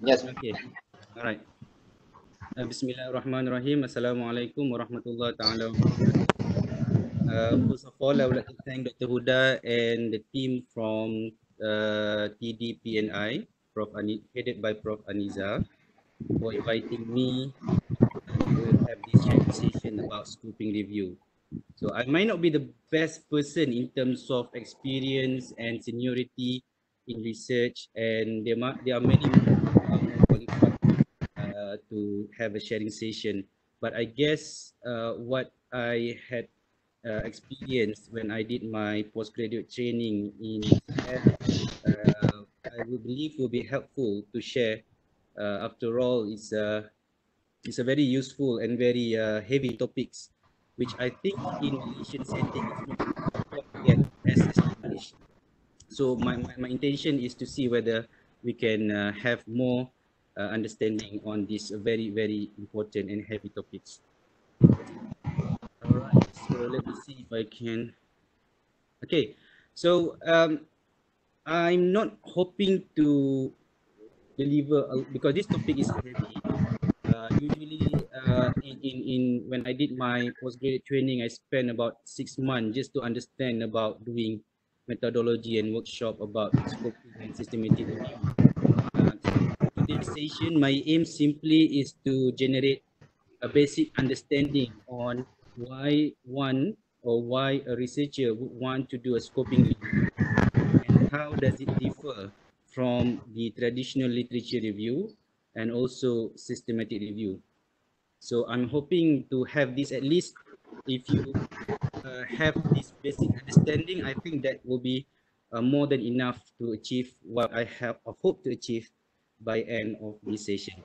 Yes. Okay. All right. Bismillahirrahmanirrahim. Assalamualaikum warahmatullahi taala wabarakatuh. First of all, I would like to thank Dr. Huda and the team from TDPNI, headed by Prof. Aniza, for inviting me to have this sharing session about scoping review. So I might not be the best person in terms of experience and seniority in research, and there are many who are more qualified to have a sharing session. But I guess what I had experienced when I did my postgraduate training in health, I would believe will be helpful to share. After all, it's a very useful and very heavy topics, which I think in Malaysian setting is not taught yet as established. So my intention is to see whether we can have more understanding on these very, very important and heavy topics. All right, so let me see if I can. Okay, so I'm not hoping to deliver because this topic is heavy. Usually, in when I did my postgraduate training, I spent about 6 months just to understand about doing methodology and workshop about scoping and systematic review. So today's session, my aim simply is to generate a basic understanding on why a researcher would want to do a scoping review and how does it differ from the traditional literature review and also systematic review. So I'm hoping to have this, at least if you have this basic understanding, I think that will be more than enough to achieve what I have hope to achieve by end of this session.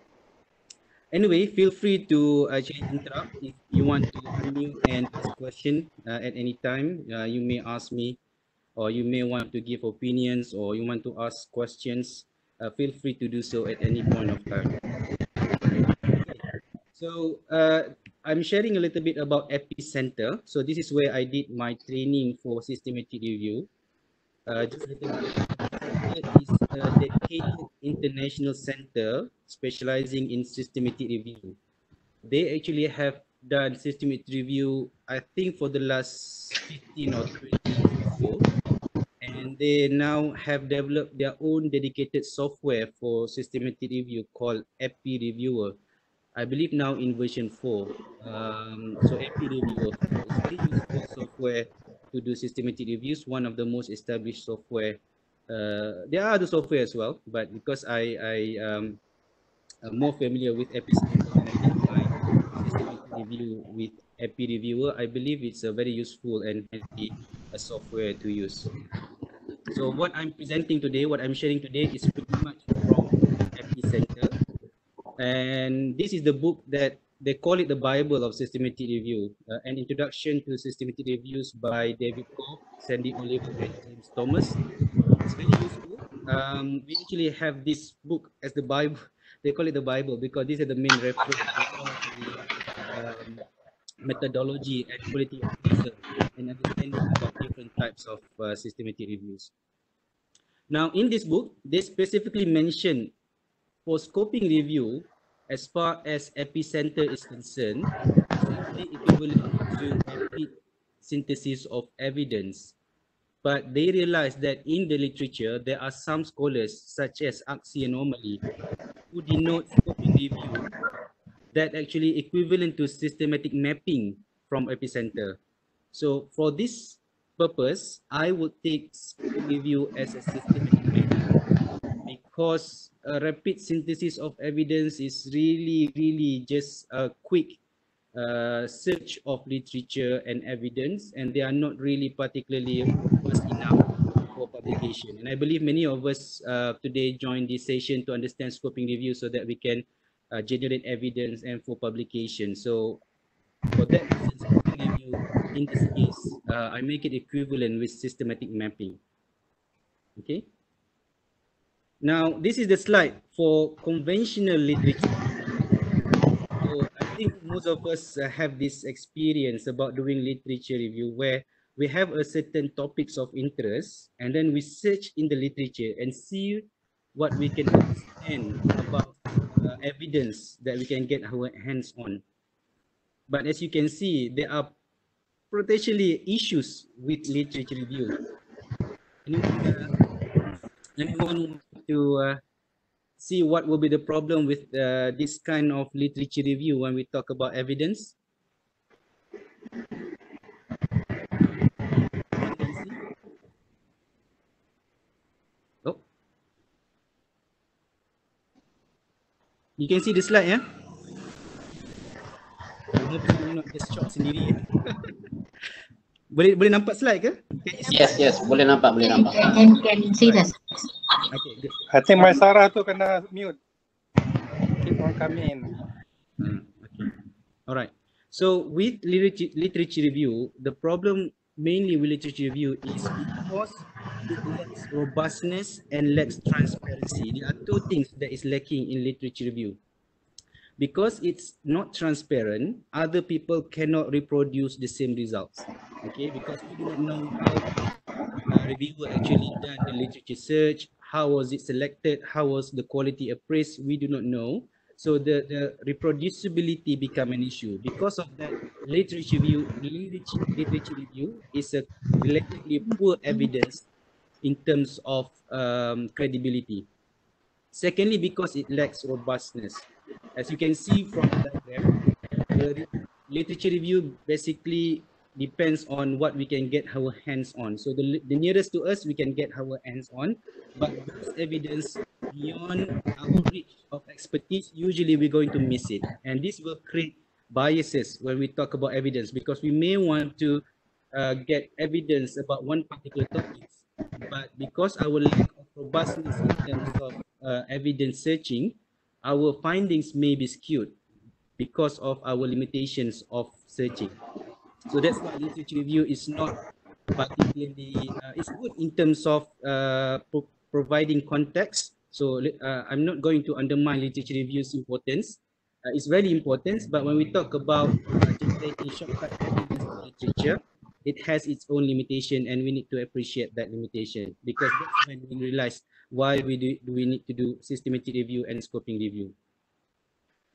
Anyway, feel free to actually interrupt if you want to unmute and ask question at any time. You may ask me, or you may want to give opinions, or you want to ask questions. Feel free to do so at any point of time. Okay. So I'm sharing a little bit about Epicenter. So this is where I did my training for systematic review. Just a little bit. Epicenter is a dedicated international center specializing in systematic review. They actually have done systematic review, I think, for the last 15 or 20 years or so. And they now have developed their own dedicated software for systematic review called Epi Reviewer. I believe now in version 4. So Epi Reviewer 4 is very useful software to do systematic reviews, one of the most established software. There are other software as well, but because I am more familiar with Epicenter when I did my systematic review with Epi Reviewer, I believe it's a very useful and handy software to use. So what I'm presenting today, what I'm sharing today is pretty much from Epicenter. And this is the book that they call it the Bible of Systematic Review, an introduction to systematic reviews by David Cobb, Sandy Oliver, and James Thomas. It's very useful. We actually have this book as the Bible. They call it the Bible because these are the main reference for all the um, methodology and quality of research and understanding about different types of systematic reviews. Now, in this book, they specifically mention for scoping review, as far as epicenter is concerned, simply equivalent to rapid synthesis of evidence. But they realize that in the literature, there are some scholars, such as Axie Anomaly, who denote scoping review that actually equivalent to systematic mapping from epicenter. So for this purpose, I would take scoping review as a systematic mapping because a rapid synthesis of evidence is really just a quick search of literature and evidence, and they are not really particularly robust enough for publication. And I believe many of us today joined this session to understand scoping review so that we can generate evidence and for publication. So for that reason, scoping review in this case, I make it equivalent with systematic mapping. Okay. Now, this is the slide for conventional literature review. So I think most of us have this experience about doing literature review where we have a certain topics of interest and then we search in the literature and see what we can understand about evidence that we can get our hands on. But as you can see, there are potentially issues with literature review. Anyone want to see what will be the problem with this kind of literature review when we talk about evidence? Anyone can see? Oh, you can see the slide, yeah? I hope you not just shock sendiri. Boleh nampak slide ke? Yes, boleh nampak, Can see this. Okay, good. I think my Sarah tu kena mute. Keep on coming. Okay. All right. So with literature review, the problem mainly with literature review is because it lacks robustness and lacks transparency. There are two things that is lacking in literature review. Because it's not transparent, other people cannot reproduce the same results. Okay, because we do not know how reviewer actually done the literature search, how was it selected, how was the quality appraised, we do not know. So the reproducibility become an issue. Because of that, literature review is a relatively poor evidence in terms of credibility. Secondly, because it lacks robustness. As you can see from the diagram, the literature review basically depends on what we can get our hands on. So the nearest to us we can get our hands on, but those evidence beyond our reach of expertise, usually we're going to miss it. And this will create biases when we talk about evidence, because we may want to get evidence about one particular topic, but because our lack of robustness in terms of evidence searching, our findings may be skewed because of our limitations of searching. So that's why literature review is not particularly, it's good in terms of providing context. So I'm not going to undermine literature review's importance. It's very important, but when we talk about generating shortcut evidence in literature, it has its own limitation, and we need to appreciate that limitation, because that's when we realize why we need to do systematic review and scoping review.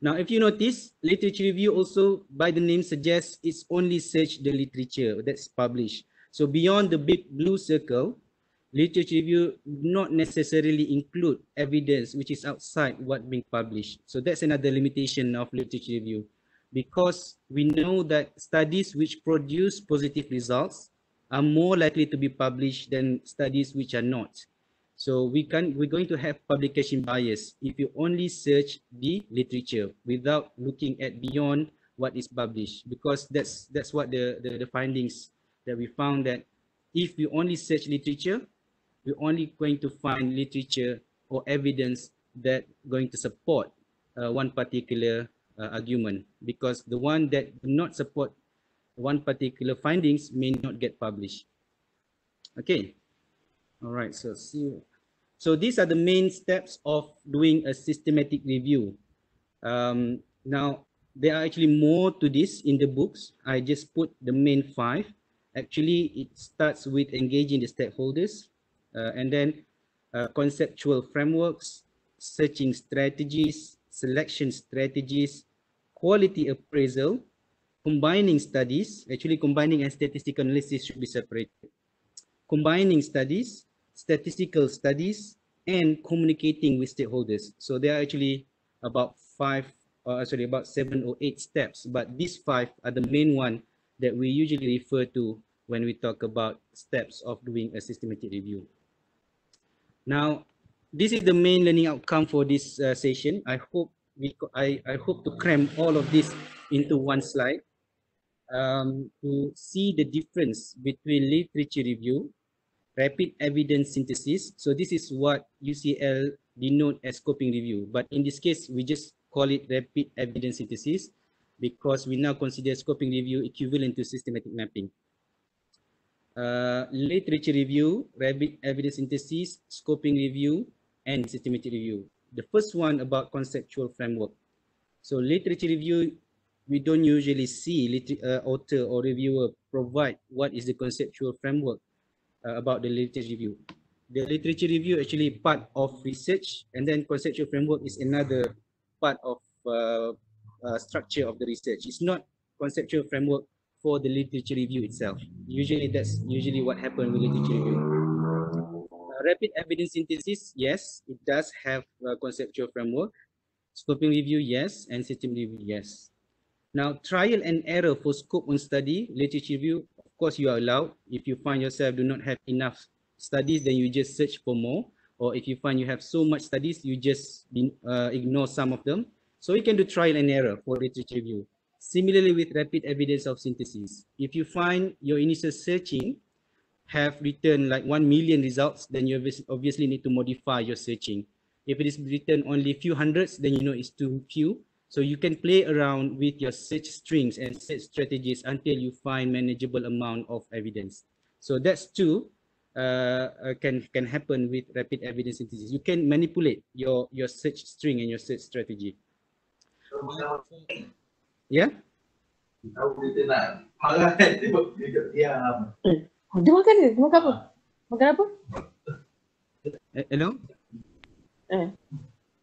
Now, if you notice, literature review also, by the name suggests, it's only search the literature that's published. So beyond the big blue circle, literature review not necessarily include evidence which is outside what being published. So that's another limitation of literature review, because we know that studies which produce positive results are more likely to be published than studies which are not. So we're going to have publication bias if you only search the literature without looking at beyond what is published, because that's what the findings that we found, that if you only search literature, we're only going to find literature or evidence that going to support one particular argument, because the one that do not support one particular findings may not get published. Okay. All right, so these are the main steps of doing a systematic review. Now, there are actually more to this in the books. I just put the main 5. Actually, it starts with engaging the stakeholders, and then conceptual frameworks, searching strategies, selection strategies, quality appraisal, combining studies. Actually, combining and statistical analysis should be separated. Combining studies, statistical studies, and communicating with stakeholders. So there are actually about 7 or 8 steps, but these 5 are the main one that we usually refer to when we talk about steps of doing a systematic review. Now, this is the main learning outcome for this session. I hope I hope to cram all of this into one slide. To see the difference between literature review, rapid evidence synthesis. So this is what UCL denote as scoping review, but in this case we just call it rapid evidence synthesis because we now consider scoping review equivalent to systematic mapping. Literature review, rapid evidence synthesis, scoping review, and systematic review. The first one about conceptual framework. So literature review, we don't usually see author or reviewer provide what is the conceptual framework about the literature review. The literature review actually part of research, and then conceptual framework is another part of structure of the research. It's not conceptual framework for the literature review itself. Usually that's what happens with literature review. Rapid evidence synthesis, yes, it does have a conceptual framework. Scoping review, yes, and system review, yes. Now, trial and error for scope on study, literature review, of course you are allowed. If you find yourself do not have enough studies, then you just search for more. Or if you find you have so much studies, you just ignore some of them. So you can do trial and error for literature review. Similarly with rapid evidence of synthesis. If you find your initial searching have returned like 1 million results, then you obviously need to modify your searching. If it is written only few hundreds, then you know it's too few. So you can play around with your search strings and search strategies until you find manageable amount of evidence. So that's two can happen with rapid evidence synthesis. You can manipulate your search string and your search strategy. Yeah. Dia makan ke? Dia makan apa? Makan apa? Hello?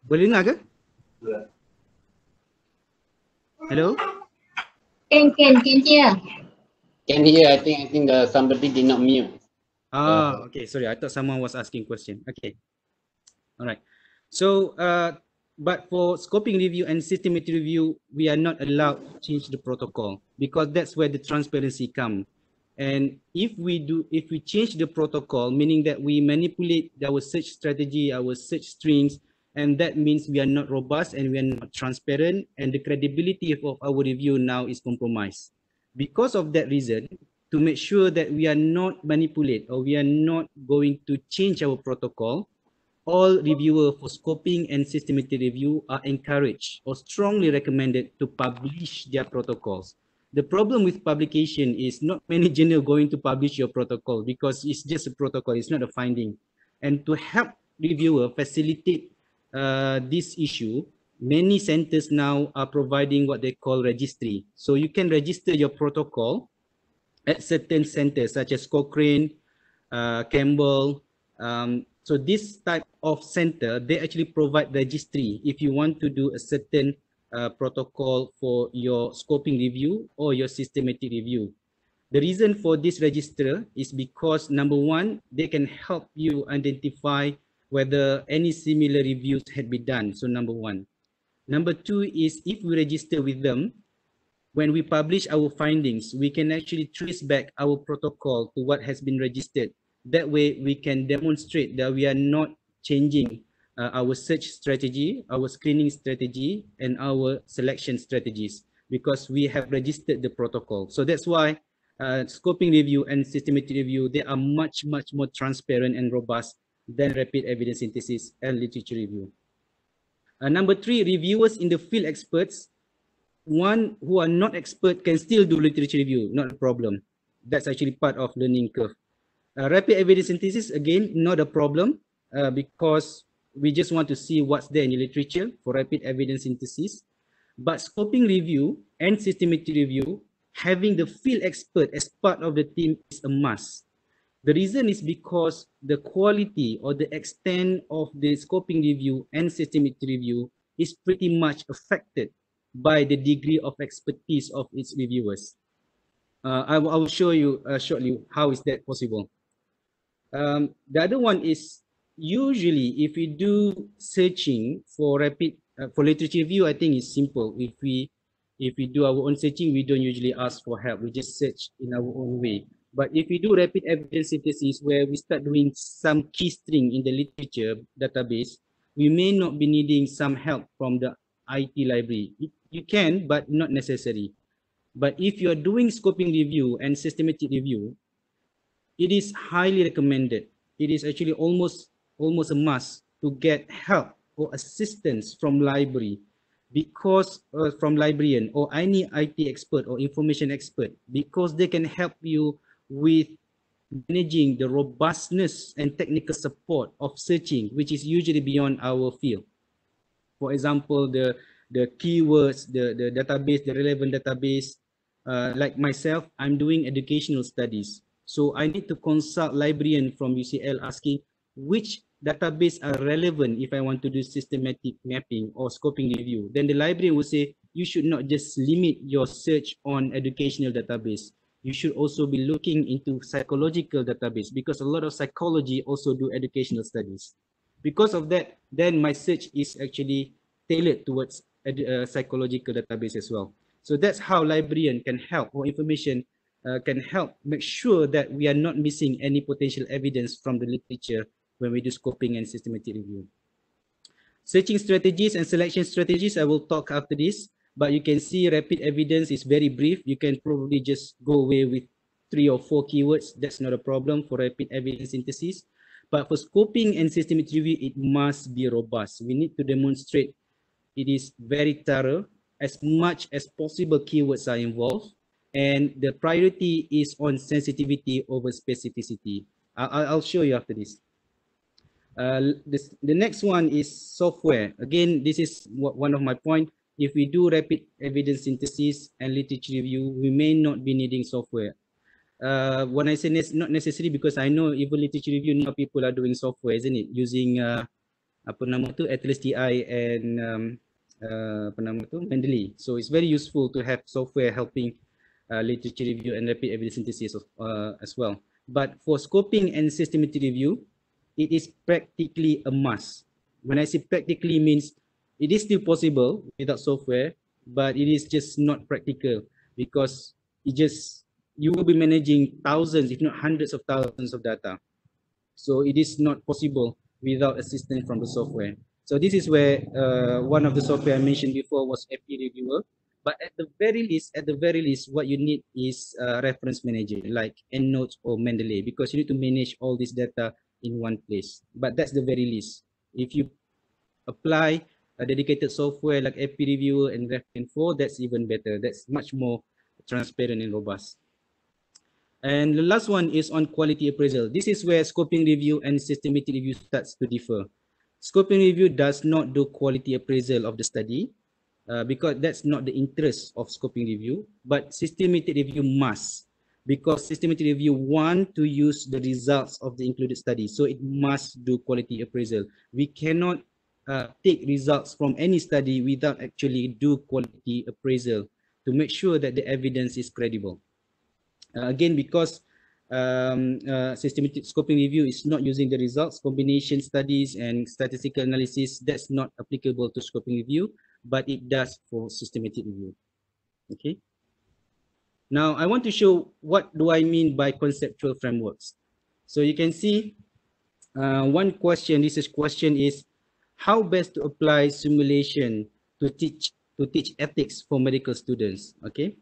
Boleh dengar ke? Hello? Can hear. Can hear. I think somebody did not mute. Okay. Sorry, I thought someone was asking question. Okay. All right. So, but for scoping review and systematic review, we are not allowed to change the protocol because that's where the transparency comes. And if we change the protocol, meaning that we manipulate our search strategy, our search strings, and that means we are not robust and we are not transparent, and the credibility of our review now is compromised. Because of that reason, to make sure that we are not manipulate or we are not going to change our protocol, all reviewers for scoping and systematic review are encouraged or strongly recommended to publish their protocols. The problem with publication is not many journals going to publish your protocol because it's just a protocol, it's not a finding. And to help reviewer facilitate this issue, many centers now are providing what they call registry. So you can register your protocol at certain centers such as Cochrane, Campbell. So this type of center, they actually provide registry if you want to do a certain protocol for your scoping review or your systematic review. The reason for this register is because number one, they can help you identify whether any similar reviews had been done. So number one. Number two is if we register with them, when we publish our findings, we can actually trace back our protocol to what has been registered. That way we can demonstrate that we are not changing our search strategy, our screening strategy, and our selection strategies because we have registered the protocol. So that's why scoping review and systematic review, they are much more transparent and robust than rapid evidence synthesis and literature review. Number three, reviewers in the field experts, one who are not expert can still do literature review, not a problem. That's actually part of learning curve. Rapid evidence synthesis, again, not a problem because we just want to see what's there in the literature for rapid evidence synthesis. But scoping review and systematic review, having the field expert as part of the team is a must. The reason is because the quality or the extent of the scoping review and systematic review is pretty much affected by the degree of expertise of its reviewers. I will show you shortly how is that possible. The other one is usually if we do searching for rapid for literature review, I think it's simple. If we do our own searching, we don't usually ask for help. We just search in our own way. But if we do rapid evidence synthesis where we start doing some key string in the literature database, we may not be needing some help from the IT library. You can, but not necessary. But if you are doing scoping review and systematic review, it is highly recommended. It is actually almost a must to get help or assistance from library because from librarian or any IT expert or information expert because they can help you with managing the robustness and technical support of searching, which is usually beyond our field. For example, the keywords, the database, the relevant database. Like myself, I'm doing educational studies. So I need to consult librarian from UCL asking which database are relevant if I want to do systematic mapping or scoping review, then the librarian will say you should not just limit your search on educational database. You should also be looking into psychological database, because a lot of psychology also do educational studies. Because of that, then my search is actually tailored towards psychological database as well. So that's how librarian can help, or information can help make sure that we are not missing any potential evidence from the literature when we do scoping and systematic review. Searching strategies and selection strategies, I will talk after this, but you can see rapid evidence is very brief. You can probably just go away with 3 or 4 keywords. That's not a problem for rapid evidence synthesis. But for scoping and systematic review, it must be robust. We need to demonstrate it is very thorough. As much as possible, keywords are involved, and the priority is on sensitivity over specificity. I'll show you after this. The next one is software. Again, this is one of my points. If we do rapid evidence synthesis and literature review, we may not be needing software. When I say not necessary, because I know even literature review now people are doing software, isn't it? Using apa nama tu, Atlas TI and apa nama tu, Mendeley. So it's very useful to have software helping literature review and rapid evidence synthesis as well. But for scoping and systematic review, it is practically a must. When I say practically, means it is still possible without software, but it is just not practical, because you will be managing thousands, if not hundreds of thousands of data. So it is not possible without assistance from the software. So this is where one of the software I mentioned before was FP Reviewer. But at the very least, what you need is a reference manager like EndNotes or Mendeley, because you need to manage all this data in one place. But that's the very least. If you apply a dedicated software like FP Reviewer and RefInfo, that's even better. That's much more transparent and robust. And the last one is on quality appraisal. This is where scoping review and systematic review starts to differ. Scoping review does not do quality appraisal of the study because that's not the interest of scoping review, but systematic review must, because systematic review want to use the results of the included study, so it must do quality appraisal. We cannot take results from any study without actually do quality appraisal to make sure that the evidence is credible. Again, because systematic scoping review is not using the results, combination studies and statistical analysis, that's not applicable to scoping review, but it does for systematic review. Okay. Now, I want to show what do I mean by conceptual frameworks. So you can see one question, research question is, how best to apply simulation to teach ethics for medical students? Okay.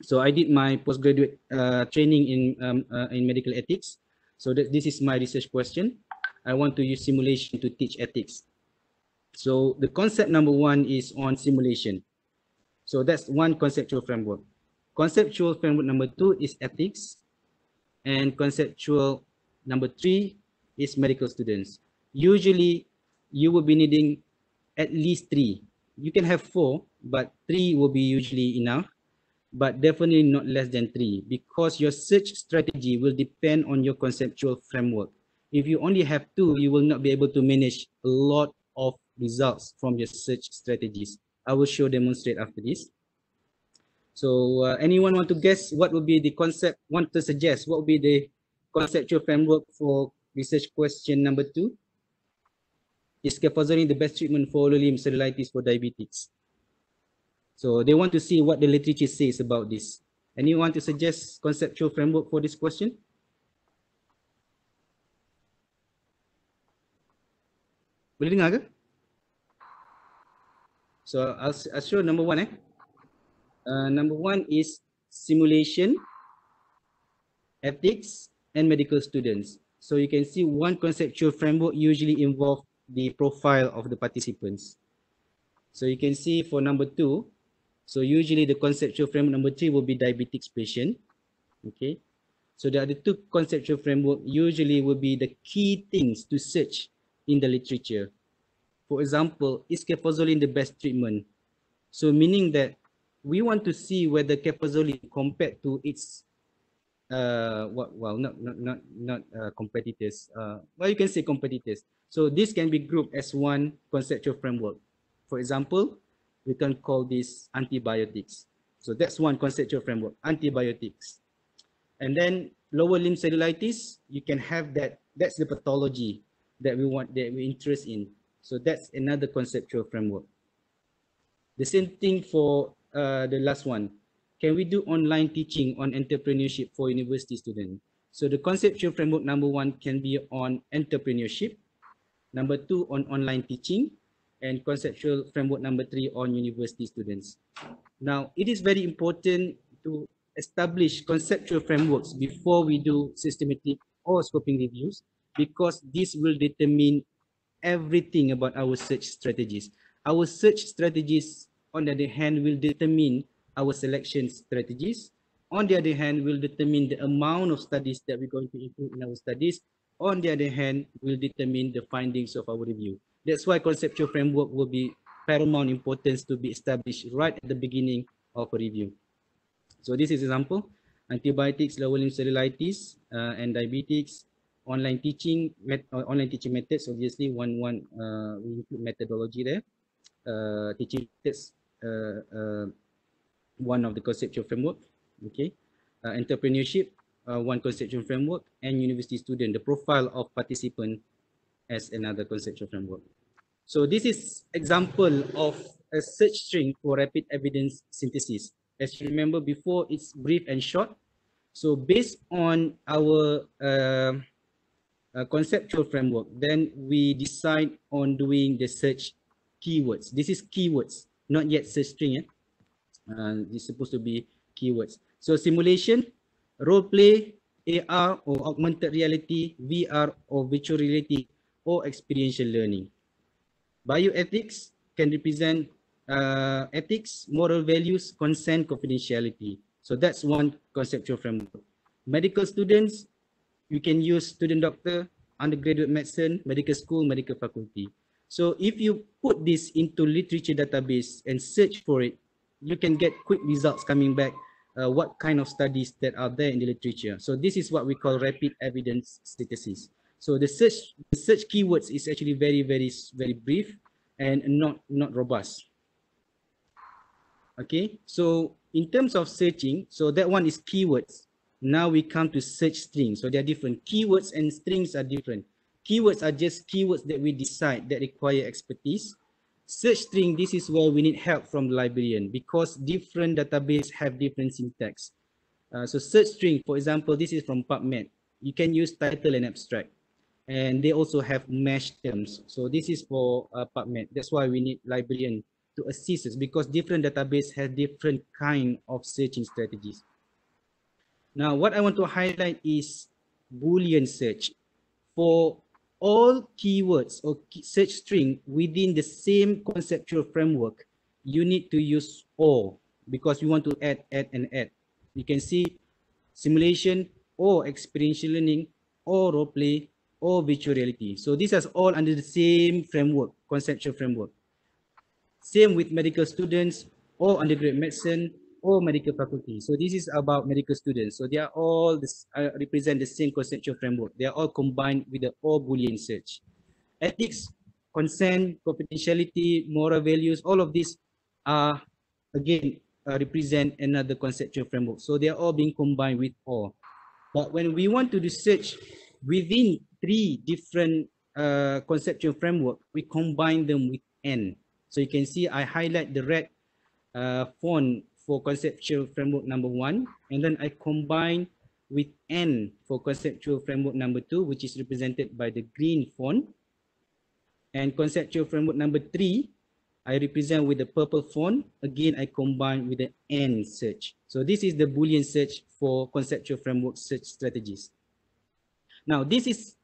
So I did my postgraduate training in medical ethics. So this is my research question. I want to use simulation to teach ethics. So the concept number one is on simulation. So that's one conceptual framework. Conceptual framework number two is ethics. And conceptual number three is medical students. Usually you will be needing at least 3. You can have 4, but 3 will be usually enough, but definitely not less than 3, because your search strategy will depend on your conceptual framework. If you only have 2, you will not be able to manage a lot of results from your search strategies. I will demonstrate after this. So anyone want to guess what would be the concept, want to suggest what would be the conceptual framework for research question number 2? Is scaffolding the best treatment for low limb cellulitis for diabetics? So they want to see what the literature says about this. Anyone to suggest conceptual framework for this question? Boleh dengar ke? So I'll show number 1. Number 1 is simulation, ethics, and medical students. So you can see one conceptual framework usually involves the profile of the participants. So you can see for number 2, so usually the conceptual framework number 3 will be diabetics patient. Okay. So the other 2 conceptual framework usually will be the key things to search in the literature. For example, is cefazolin the best treatment? So meaning that we want to see whether cefazolin compared to its not competitors. Well, you can say competitors. So this can be grouped as one conceptual framework. For example, we can call this antibiotics. So that's one conceptual framework, antibiotics. And then lower limb cellulitis, you can have that. That's the pathology that we want, that we interest in. So that's another conceptual framework. The same thing for the last one. Can we do online teaching on entrepreneurship for university students? So the conceptual framework number one can be on entrepreneurship, number two on online teaching, and conceptual framework number three on university students. Now, it is very important to establish conceptual frameworks before we do systematic or scoping reviews, because this will determine everything about our search strategies. Our search strategies, on the other hand, will determine our selection strategies. On the other hand, will determine the amount of studies that we're going to include in our studies. On the other hand, will determine the findings of our review. That's why conceptual framework will be paramount importance to be established right at the beginning of a review. So this is example: antibiotics, lower limb cellulitis, and diabetics. Online teaching methods. Obviously, we include methodology there. Teaching methods, one of the conceptual framework. Okay, entrepreneurship, one conceptual framework, and university student, the profile of participant, as another conceptual framework. So this is example of a search string for rapid evidence synthesis. As you remember before, it's brief and short. So based on our conceptual framework, then we decide on doing the search keywords. This is keywords, not yet search string. This is supposed to be keywords. So simulation, role play, AR or augmented reality, VR or virtual reality, or experiential learning. Bioethics can represent ethics, moral values, consent, confidentiality. So that's one conceptual framework. Medical students, you can use student doctor, undergraduate medicine, medical school, medical faculty. So if you put this into literature database and search for it, you can get quick results coming back, what kind of studies that are there in the literature. So this is what we call rapid evidence synthesis. So the search keywords is actually very brief and not robust. Okay, so in terms of searching, so that one is keywords. Now we come to search strings. So they are different. Keywords and strings are different. Keywords are just keywords that we decide that require expertise. Search string, this is where we need help from the librarian, because different databases have different syntax. So search string, for example, this is from PubMed. You can use title and abstract. And they also have mesh terms. So this is for PubMed. That's why we need librarian to assist us, because different databases have different kind of searching strategies. Now, what I want to highlight is Boolean search. For all keywords or search string within the same conceptual framework, you need to use OR, because we want to add. You can see simulation or experiential learning or role play or virtual reality. So these are all under the same framework, conceptual framework. Same with medical students or undergraduate medicine or medical faculty. So this is about medical students. So they are all represent the same conceptual framework. They are all combined with the all Boolean search. Ethics, consent, confidentiality, moral values, all of these are again represent another conceptual framework. So they are all being combined with all. But when we want to do search within three different conceptual framework, we combine them with N. So you can see I highlight the red font for conceptual framework number 1, and then I combine with N for conceptual framework number 2, which is represented by the green font. And conceptual framework number 3, I represent with the purple font. Again, I combine with the N search. So this is the Boolean search for conceptual framework search strategies. Now, this is,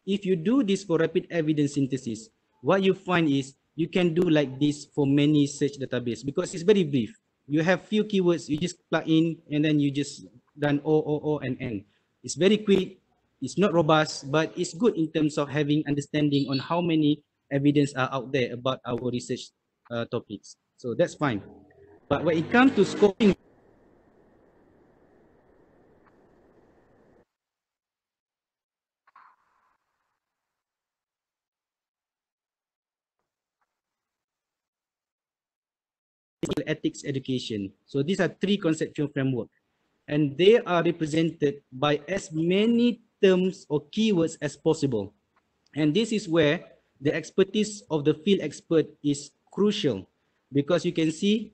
if you do this for rapid evidence synthesis, what you find is you can do like this for many search database, because it's very brief. You have few keywords, you just plug in, and then you just done O, and N. It's very quick, it's not robust, but it's good in terms of having understanding on how many evidence are out there about our research topics. So that's fine. But when it comes to scoping, ethics education. So these are three conceptual framework, and they are represented by as many terms or keywords as possible. And this is where the expertise of the field expert is crucial, because you can see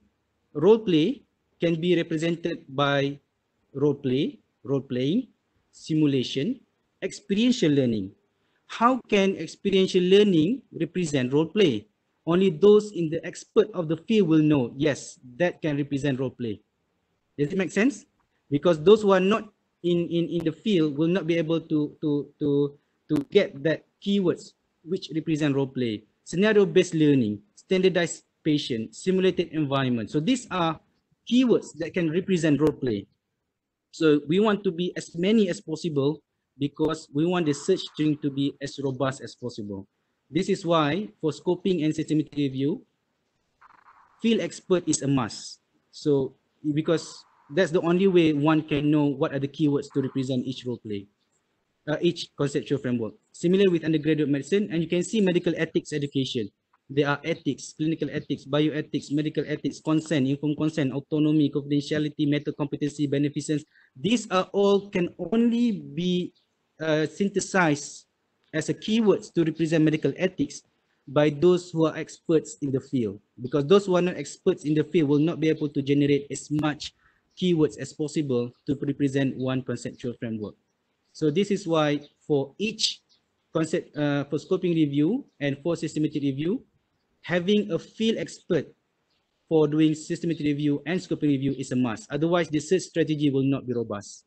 role play can be represented by role playing, simulation, experiential learning. How can experiential learning represent role play? Only those in the expert of the field will know, yes, that can represent role play. Does it make sense? Because those who are not in the field will not be able to get that keywords which represent role play, scenario-based learning, standardized patient, simulated environment. So these are keywords that can represent role play. So we want to be as many as possible because we want the search string to be as robust as possible. This is why for scoping and systematic review, field expert is a must. So because that's the only way one can know what are the keywords to represent each role play, each conceptual framework. Similar with undergraduate medicine, and you can see medical ethics education. There are ethics, clinical ethics, bioethics, medical ethics, consent, informed consent, autonomy, confidentiality, method competency, beneficence. These are all can only be synthesized as a keywords to represent medical ethics by those who are experts in the field, because those who are not experts in the field will not be able to generate as much keywords as possible to represent one conceptual framework. So this is why for each concept, for scoping review and for systematic review, having a field expert for doing systematic review and scoping review is a must. Otherwise, the search strategy will not be robust.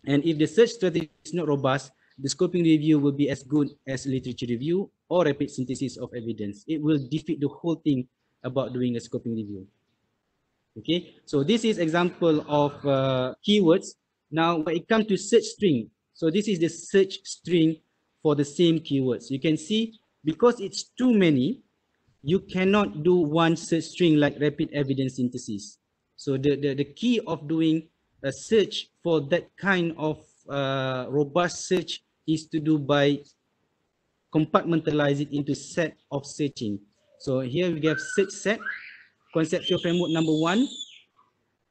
And if the search strategy is not robust, the scoping review will be as good as literature review or rapid synthesis of evidence. It will defeat the whole thing about doing a scoping review. Okay, so this is example of keywords. Now, when it comes to search string, so this is the search string for the same keywords. You can see because it's too many, you cannot do one search string like rapid evidence synthesis. So the key of doing a search for that kind of robust search is to do by compartmentalize it into set of searching. So here we have search set, conceptual framework number 1,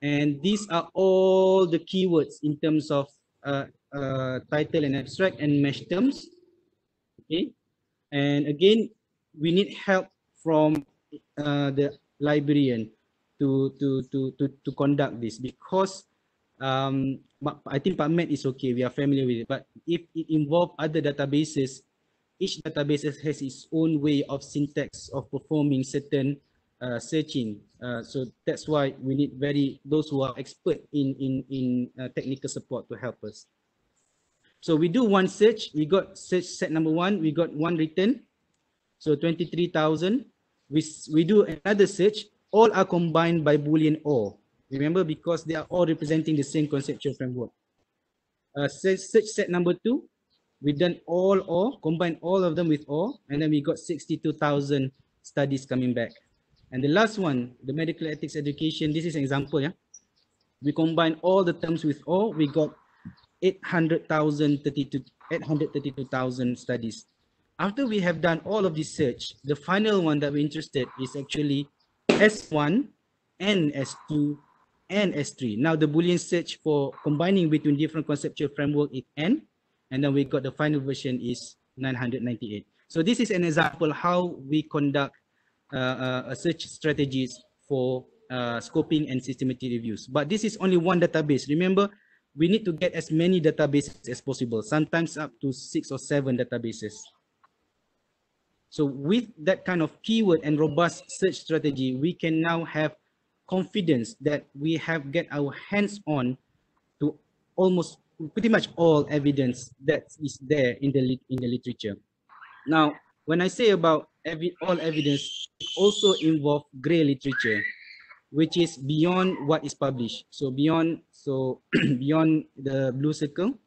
and these are all the keywords in terms of title and abstract and mesh terms. Okay, and again we need help from the librarian to conduct this, because I think PubMed is okay, we are familiar with it, but if it involves other databases, each database has its own way of syntax of performing certain searching. So that's why we need those who are expert in technical support to help us. So we do one search, we got search set number 1, we got one written, so 23,000. We do another search, all are combined by Boolean OR. Remember, because they are all representing the same conceptual framework. Search set number 2, we done all OR, combine all of them with OR, and then we got 62,000 studies coming back. And the last one, the medical ethics education, this is an example, yeah. We combine all the terms with OR, we got 832,000 studies. After we have done all of this search, the final one that we're interested is actually S1 and S2 and S3. Now the Boolean search for combining between different conceptual framework is N, and then we got the final version is 998. So this is an example how we conduct a search strategies for scoping and systematic reviews. But this is only one database. Remember, we need to get as many databases as possible, sometimes up to 6 or 7 databases. So with that kind of keyword and robust search strategy, we can now have confidence that we have get our hands on to almost pretty much all evidence that is there in the literature. Now, when I say about all evidence, it also involve gray literature, which is beyond what is published. So beyond beyond the blue circle,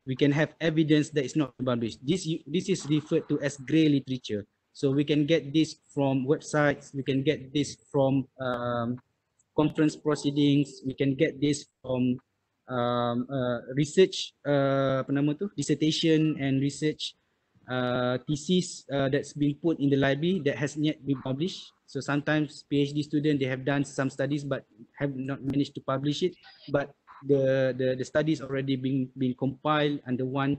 we can have evidence that is not published. This is referred to as gray literature. So we can get this from websites, we can get this from conference proceedings, we can get this from research, dissertation and research thesis that's been put in the library that has yet been published. So sometimes PhD students, they have done some studies but have not managed to publish it. But the studies already been compiled under one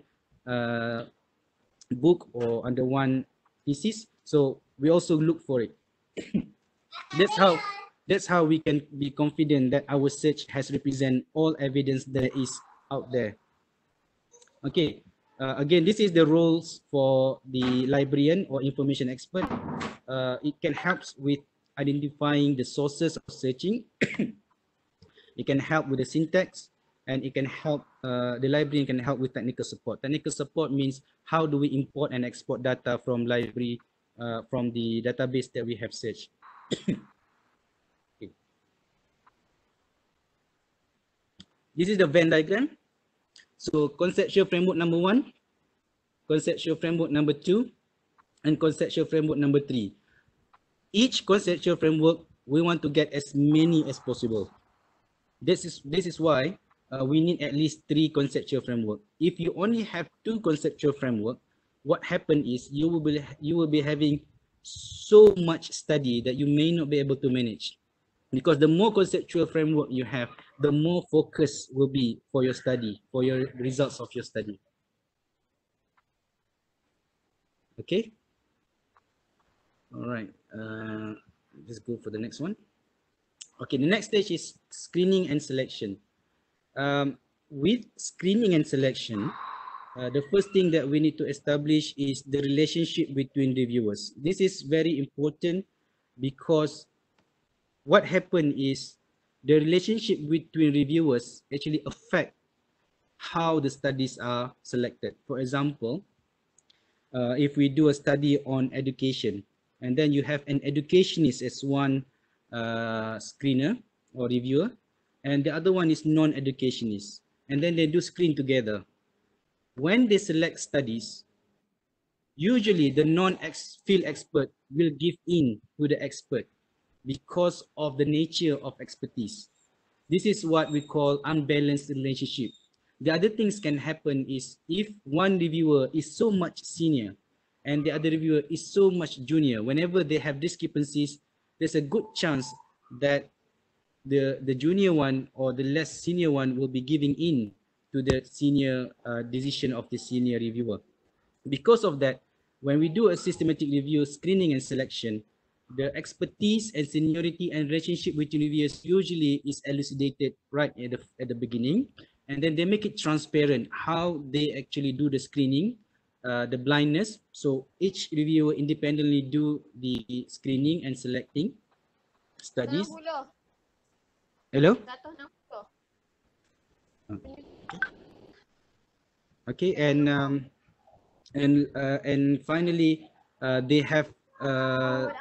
book or under one thesis. So we also look for it. That's how we can be confident that our search has represent all evidence that is out there. Okay, again, this is the roles for the librarian or information expert. It can help with identifying the sources of searching. It can help with the syntax, and it can help, the librarian can help with technical support. Technical support means how do we import and export data from library, from the database that we have searched. Okay. This is the Venn diagram. So conceptual framework number 1, conceptual framework number 2, and conceptual framework number 3. Each conceptual framework, we want to get as many as possible. This is why we need at least 3 conceptual framework. If you only have 2 conceptual framework, what happens is you will be having so much study that you may not be able to manage. Because the more conceptual framework you have, the more focus will be for your study, for your results of your study. Okay. All right. Let's go for the next one. Okay, the next stage is screening and selection. With screening and selection, the first thing that we need to establish is the relationship between reviewers. This is very important because what happened is the relationship between reviewers actually affect how the studies are selected. For example, if we do a study on education, and then you have an educationist as one screener or reviewer, and the other one is non-educationist, and then they do screen together. When they select studies, usually the non-field expert will give in to the expert because of the nature of expertise. This is what we call unbalanced relationship. The other things can happen is if one reviewer is so much senior and the other reviewer is so much junior, whenever they have discrepancies, there's a good chance that the junior one or the less senior one will be giving in to the senior decision of the senior reviewer. Because of that, when we do a systematic review, screening and selection, the expertise and seniority and relationship between reviewers usually is elucidated right at the beginning, and then they make it transparent how they actually do the screening, the blindness. So each reviewer independently do the screening and selecting studies. Hello? Okay, and finally, they have a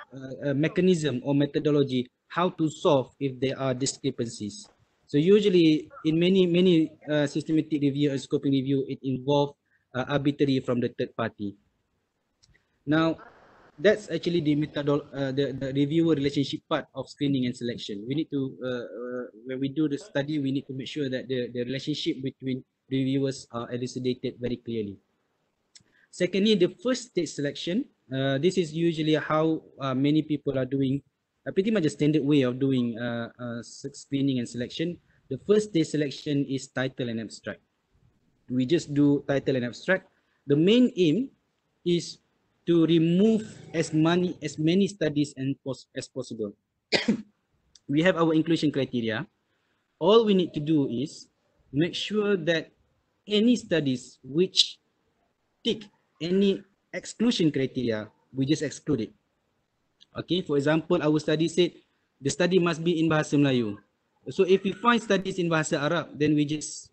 mechanism or methodology how to solve if there are discrepancies. So usually in many systematic review and scoping review, it involves arbitrary from the third party. Now, that's actually the the reviewer relationship part of screening and selection. We need to, when we do the study, we need to make sure that the relationship between reviewers are elucidated very clearly. Secondly, the first stage selection. This is usually how many people are doing, pretty much a standard way of doing screening and selection. The first stage selection is title and abstract. We just do title and abstract. The main aim is to remove as many studies as possible. We have our inclusion criteria. All we need to do is make sure that any studies which tick any exclusion criteria, we just exclude it. Okay, for example, our study said the study must be in Bahasa Melayu. So if we find studies in Bahasa Arab, then we just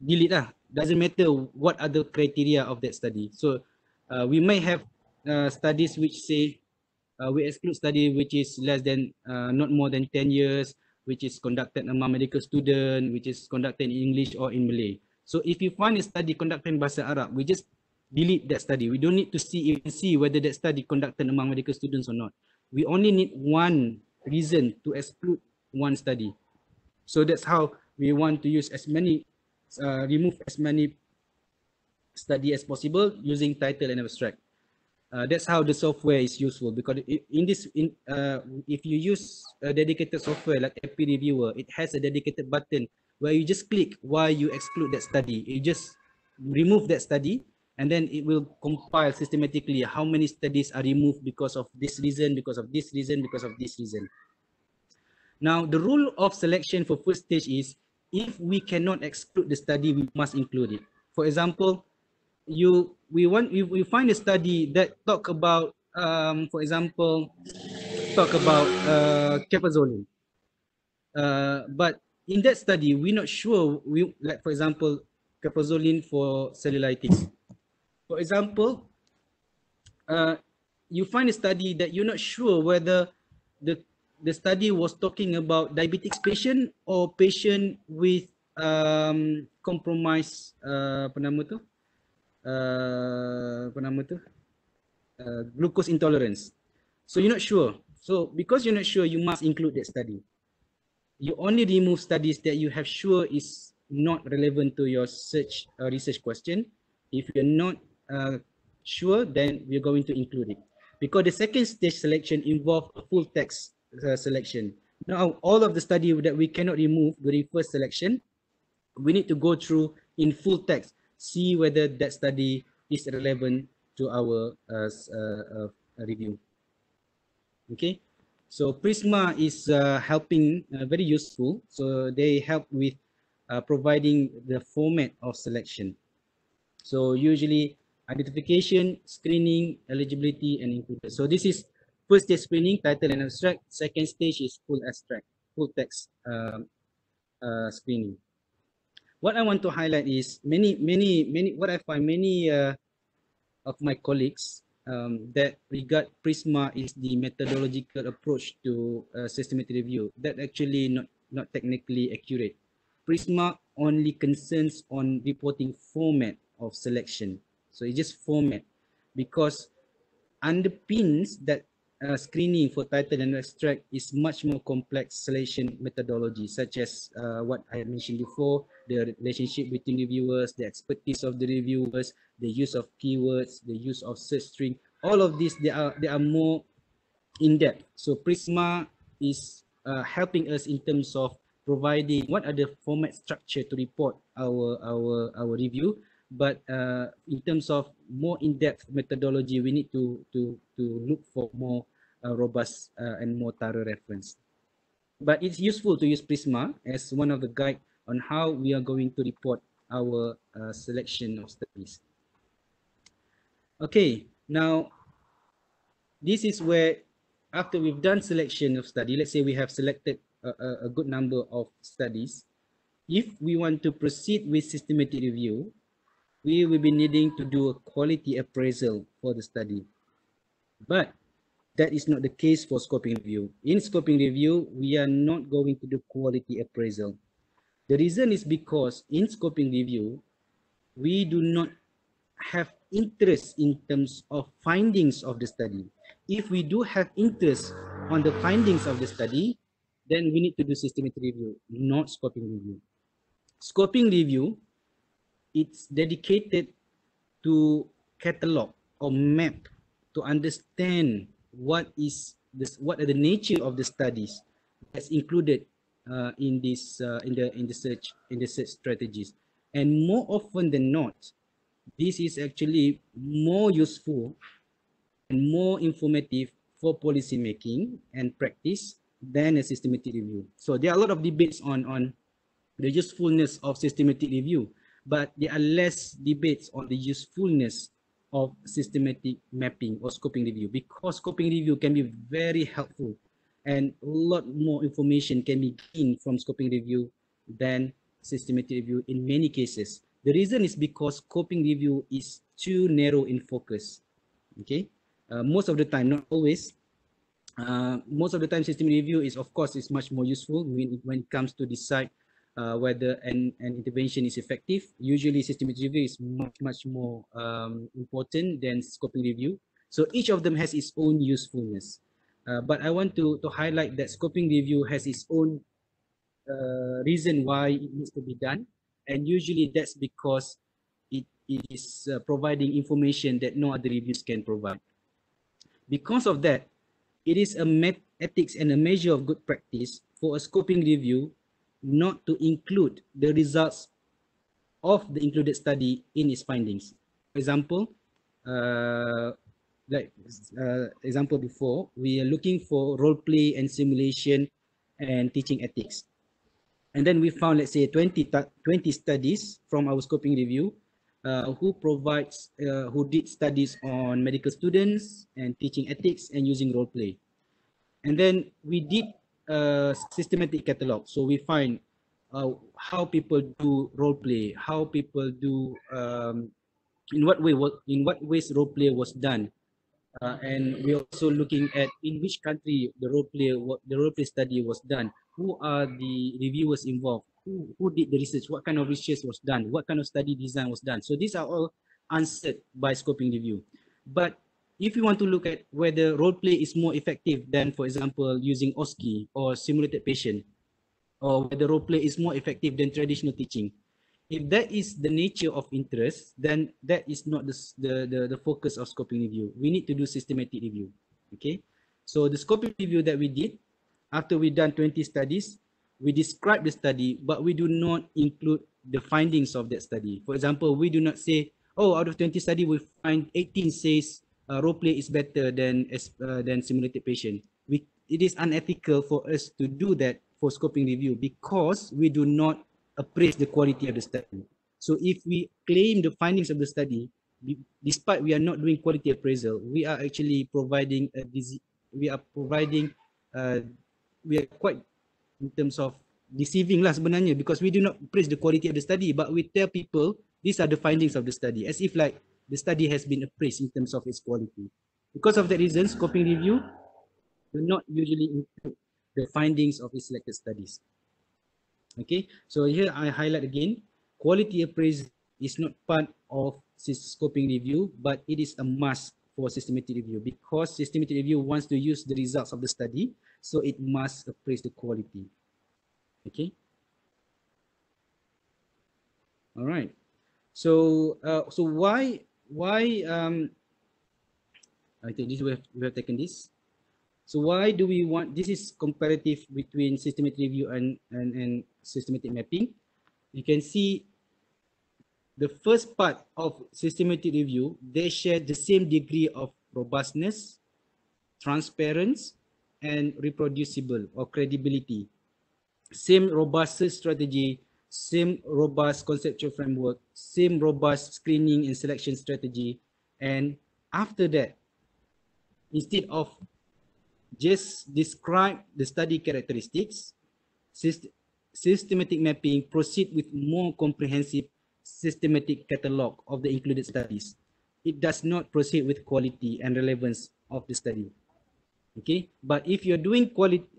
delete lah. Doesn't matter what other criteria of that study. So we may have studies which say we exclude study which is less than not more than 10 years, which is conducted among medical students, which is conducted in English or in Malay. So if you find a study conducted in Bahasa Arab, we just delete that study. We don't need to see whether that study conducted among medical students or not. We only need one reason to exclude one study. So that's how we want to use as many, remove as many study as possible using title and abstract. That's how the software is useful, because if you use a dedicated software like AP Reviewer, it has a dedicated button where you just click why you exclude that study. You just remove that study, and then it will compile systematically how many studies are removed because of this reason, because of this reason, because of this reason. Now, the rule of selection for first stage is, if we cannot exclude the study, we must include it. For example, we find a study that talk about, for example, capazolin. But in that study, we're not sure, like for example, capazolin for cellulitis. For example, you find a study that you're not sure whether the study was talking about diabetics patient or patient with compromised glucose intolerance. So you're not sure. So because you're not sure, you must include that study. You only remove studies that you have sure is not relevant to your research question. If you're not sure, then we're going to include it. Because the second stage selection involves a full text selection. Now, all of the study that we cannot remove during first selection, we need to go through in full text, see whether that study is relevant to our review. Okay, so Prisma is helping, very useful. So they help with providing the format of selection. So usually identification, screening, eligibility, and inclusion. So this is first stage screening, title and abstract. Second stage is full abstract, full text screening. What I want to highlight is what I find many of my colleagues that regard Prisma is the methodological approach to systematic review. That actually not technically accurate. Prisma only concerns on reporting format of selection. So it's just format, because underpins that screening for title and abstract is much more complex selection methodology, such as what I mentioned before, the relationship between reviewers, the expertise of the reviewers, the use of keywords, the use of search string. All of these, they are more in depth. So Prisma is helping us in terms of providing what are the format structure to report our review. But in terms of more in-depth methodology, we need to look for more robust and more thorough reference. But it's useful to use Prisma as one of the guide on how we are going to report our selection of studies. Okay, now this is where, after we've done selection of study, let's say we have selected a good number of studies. If we want to proceed with systematic review, we will be needing to do a quality appraisal for the study. But that is not the case for scoping review. In scoping review, we are not going to do quality appraisal. The reason is because in scoping review, we do not have interest in terms of findings of the study. If we do have interest on the findings of the study, then we need to do systematic review, not scoping review. Scoping review, it's dedicated to catalog or map to understand what are the nature of the studies that's included in the search strategies. And more often than not, this is actually more useful and more informative for policy making and practice than a systematic review. So there are a lot of debates on the usefulness of systematic review, but there are less debates on the usefulness of systematic mapping or scoping review, because scoping review can be very helpful and a lot more information can be gained from scoping review than systematic review in many cases. The reason is because scoping review is too narrow in focus. Okay, most of the time, not always. Most of the time, systematic review is, of course, is much more useful when it comes to decide whether an intervention is effective. Usually systematic review is much more important than scoping review. So each of them has its own usefulness. But I want to highlight that scoping review has its own reason why it needs to be done. And usually that's because it it is providing information that no other reviews can provide. Because of that, it is a ethics and a measure of good practice for a scoping review not to include the results of the included study in its findings. For example, example before, we are looking for role play and simulation and teaching ethics. And then we found, let's say, 20 studies from our scoping review who did studies on medical students and teaching ethics and using role play. And then we did a systematic catalog. So we find how people do role play, how people do, in what ways role play was done. And we're also looking at in which country the role play study was done. Who are the reviewers involved? Who did the research? What kind of research was done? What kind of study design was done? So these are all answered by scoping review. But if you want to look at whether role play is more effective than, for example, using OSCE or simulated patient, or whether role play is more effective than traditional teaching, if that is the nature of interest, then that is not the focus of scoping review. We need to do systematic review. Okay, so the scoping review that we did, after we done 20 studies, we describe the study, but we do not include the findings of that study. For example, we do not say, oh, out of 20 study, we find 18 says role play is better than simulated patient. It is unethical for us to do that for scoping review because we do not appraise the quality of the study. So if we claim the findings of the study, despite we are not doing quality appraisal, we are actually providing we are quite in terms of deceiving lah sebenarnya, because we do not praise the quality of the study, but we tell people these are the findings of the study, as if like the study has been appraised in terms of its quality. Because of that reason, scoping review do not usually include the findings of its selected studies. Okay, so here I highlight again, quality appraisal is not part of scoping review, but it is a must for systematic review, because systematic review wants to use the results of the study, so it must appraise the quality. Okay. All right. So why I think this we have taken this. So why do we want, this is comparative between systematic review and systematic mapping. You can see the first part of systematic review, they share the same degree of robustness, transparency, and reproducible or credibility. Same robust strategy, same robust conceptual framework, same robust screening and selection strategy. And after that, instead of just describe the study characteristics, systematic mapping proceed with more comprehensive systematic catalog of the included studies. It does not proceed with quality and relevance of the study. Okay, but if you're doing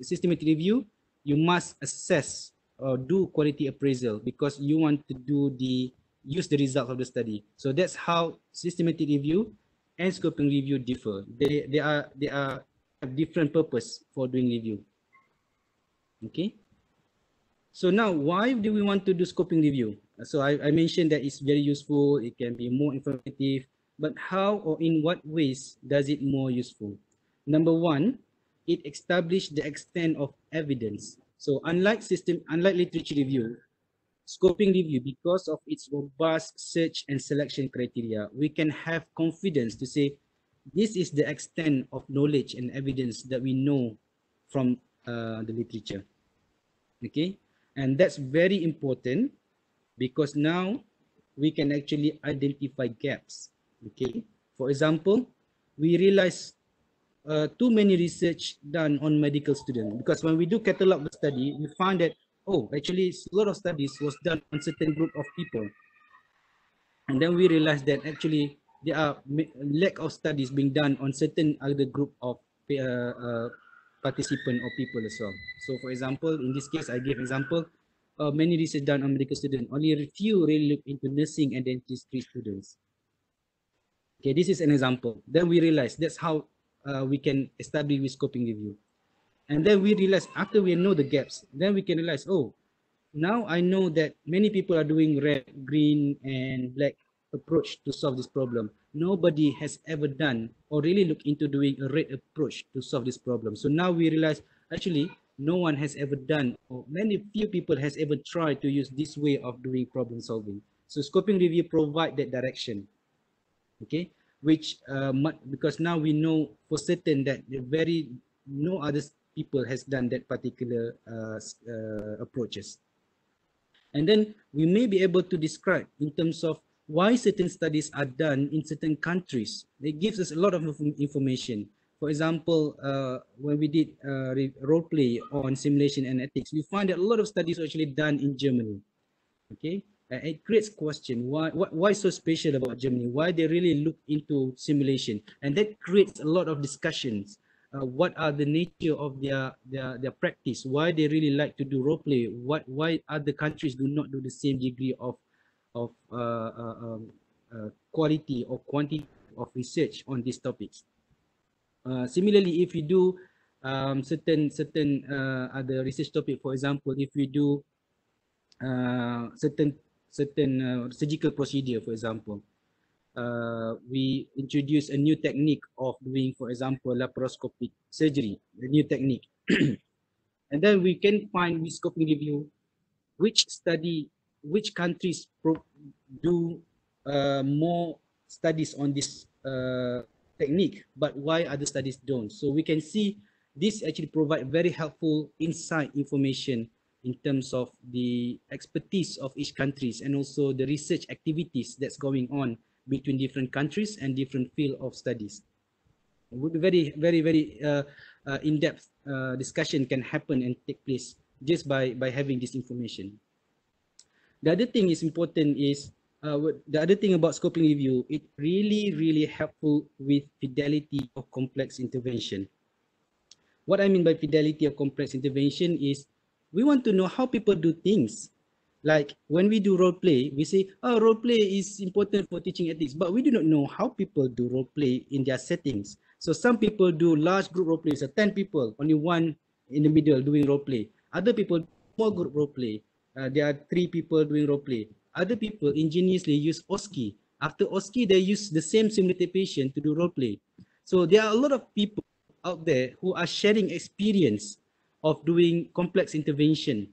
systematic review, you must assess or do quality appraisal, because you want to use the result of the study. So that's how systematic review and scoping review differ. They are different purpose for doing review. Okay, so now why do we want to do scoping review? So I mentioned that it's very useful, it can be more informative, but how or in what ways does it more useful? Number one, it established the extent of evidence. So unlike literature review, scoping review, because of its robust search and selection criteria, we can have confidence to say this is the extent of knowledge and evidence that we know from the literature. Okay, and that's very important because now we can actually identify gaps. Okay, for example, we realize too many research done on medical students, because when we do catalog the study, we find that, oh, actually a lot of studies was done on certain group of people, and then we realize that actually there are lack of studies being done on certain other group of participant or people as well. So for example, in this case, I give example, many research done on medical students, only a few really look into nursing and dentistry students. Okay, this is an example. Then we realize that's how we can establish with scoping review. And then we realize after we know the gaps, then we can realize, oh, now I know that many people are doing red, green, and black approach to solve this problem. Nobody has ever done or really looked into doing a rate approach to solve this problem. So now we realize actually no one has ever done, or many few people has ever tried to use this way of doing problem solving. So scoping review provide that direction, okay, which because now we know for certain that no other people has done that particular approaches. And then we may be able to describe in terms of why certain studies are done in certain countries. It gives us a lot of information. For example, when we did role play on simulation and ethics, we find that a lot of studies are actually done in Germany. Okay, it creates question why so special about Germany? Why they really look into simulation, and that creates a lot of discussions. What are the nature of their practice? Why they really like to do role play? Why other countries do not do the same degree of quality or quantity of research on these topics? Similarly, if you do certain other research topic, for example, if you do certain surgical procedure, for example, we introduce a new technique of doing, for example, laparoscopic surgery, a new technique. And then we can find with scoping review which countries do more studies on this technique, but why other studies don't. So we can see this actually provide very helpful insight information in terms of the expertise of each countries and also the research activities that's going on between different countries and different field of studies. It would be very in-depth discussion can happen and take place just by having this information. The other thing is important is the other thing about scoping review, it really helpful with fidelity of complex intervention. What I mean by fidelity of complex intervention is we want to know how people do things. Like when we do role play, we say, oh, role play is important for teaching ethics, but we do not know how people do role play in their settings. So some people do large group role plays, so 10 people, only one in the middle doing role play. Other people, small group role play. There are 3 people doing role play. Other people ingeniously use OSCE. After OSCE, they use the same simulated patient to do role play. So there are a lot of people out there who are sharing experience of doing complex intervention.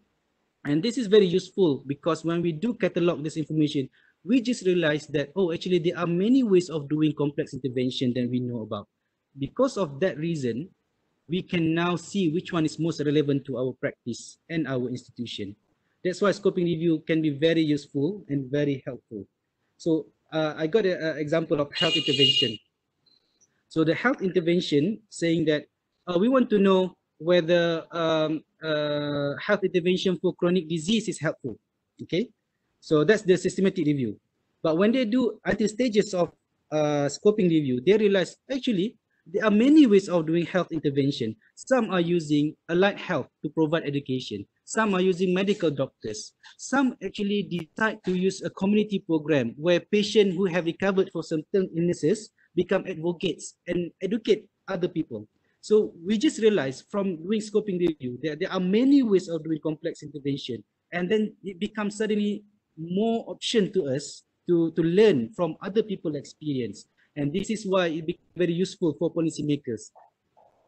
And this is very useful because when we do catalog this information, we just realize that, oh, actually there are many ways of doing complex intervention that we know about. Because of that reason, we can now see which one is most relevant to our practice and our institution. That's why scoping review can be very useful and very helpful. So I got an example of health intervention. So the health intervention saying that we want to know whether health intervention for chronic disease is helpful. Okay, so that's the systematic review. But when they do until stages of scoping review, they realize actually there are many ways of doing health intervention. Some are using allied health to provide education. Some are using medical doctors. Some actually decide to use a community program where patients who have recovered from certain illnesses become advocates and educate other people. So we just realized from doing scoping review that there are many ways of doing complex intervention, and then it becomes suddenly more option to us to learn from other people's experience. And this is why it becomes very useful for policymakers.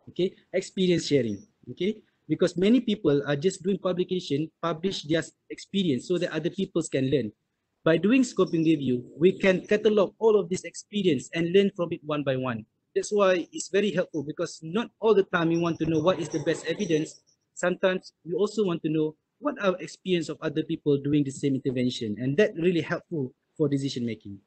Okay, experience sharing. Okay, because many people are just doing publication, publish their experience so that other people can learn. By doing scoping review, we can catalog all of this experience and learn from it one by one. That's why it's very helpful because not all the time you want to know what is the best evidence. Sometimes you also want to know what are experience of other people doing the same intervention, and that really helpful for decision making.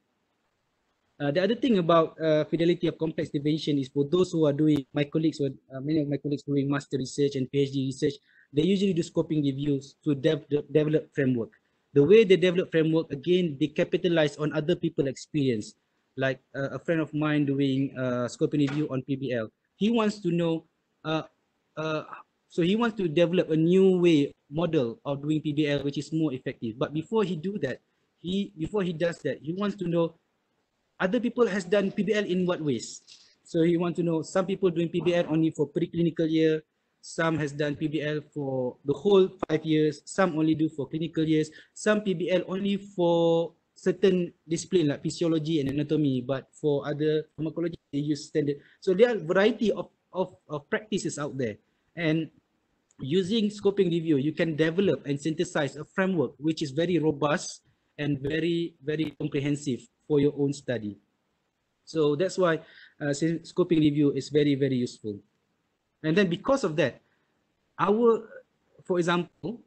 The other thing about fidelity of complex intervention is for those who are doing, my colleagues, many of my colleagues doing master research and PhD research, they usually do scoping reviews to develop framework. The way they develop framework, again, they capitalize on other people's experience. Like a friend of mine doing scoping review on PBL. He wants to know, so he wants to develop a new model of doing PBL, which is more effective. But before he does that, he wants to know other people has done PBL in what ways. So he wants to know some people doing PBL only for preclinical year, some has done PBL for the whole 5 years, some only do for clinical years, some PBL only for certain discipline like physiology and anatomy, but for other pharmacology, they use standard. So there are a variety of practices out there. And using scoping review, you can develop and synthesize a framework which is very robust and very, very comprehensive for your own study. So that's why scoping review is very, very useful. And then because of that, for example,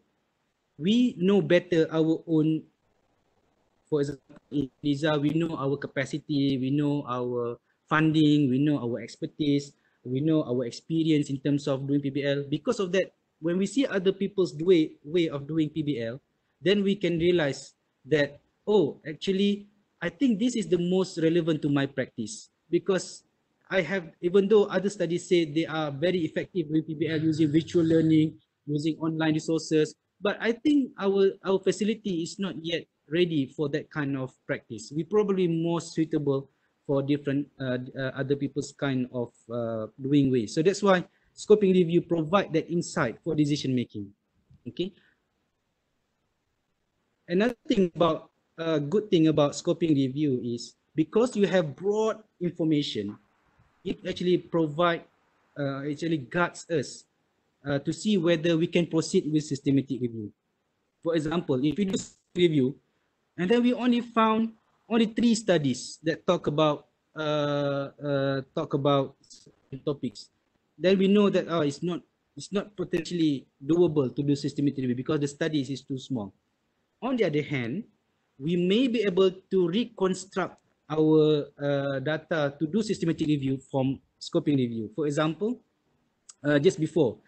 we know better our own, for example, in Lisa, we know our capacity, we know our funding, we know our expertise, we know our experience in terms of doing PBL. Because of that, when we see other people's way of doing PBL, then we can realize that, oh, actually, I think this is the most relevant to my practice, because I have, even though other studies say they are very effective with PBL using virtual learning, using online resources, but I think our facility is not yet ready for that kind of practice. We probably more suitable for different other people's kind of doing ways. So that's why scoping review provide that insight for decision making. Okay. Another thing about good thing about scoping review is because you have broad information, it actually actually guides us to see whether we can proceed with systematic review. For example, if we do review, and then we only found only 3 studies that talk about topics, then we know that it's not potentially doable to do systematic review because the studies is too small. On the other hand, we may be able to reconstruct our data to do systematic review from scoping review. For example, just before,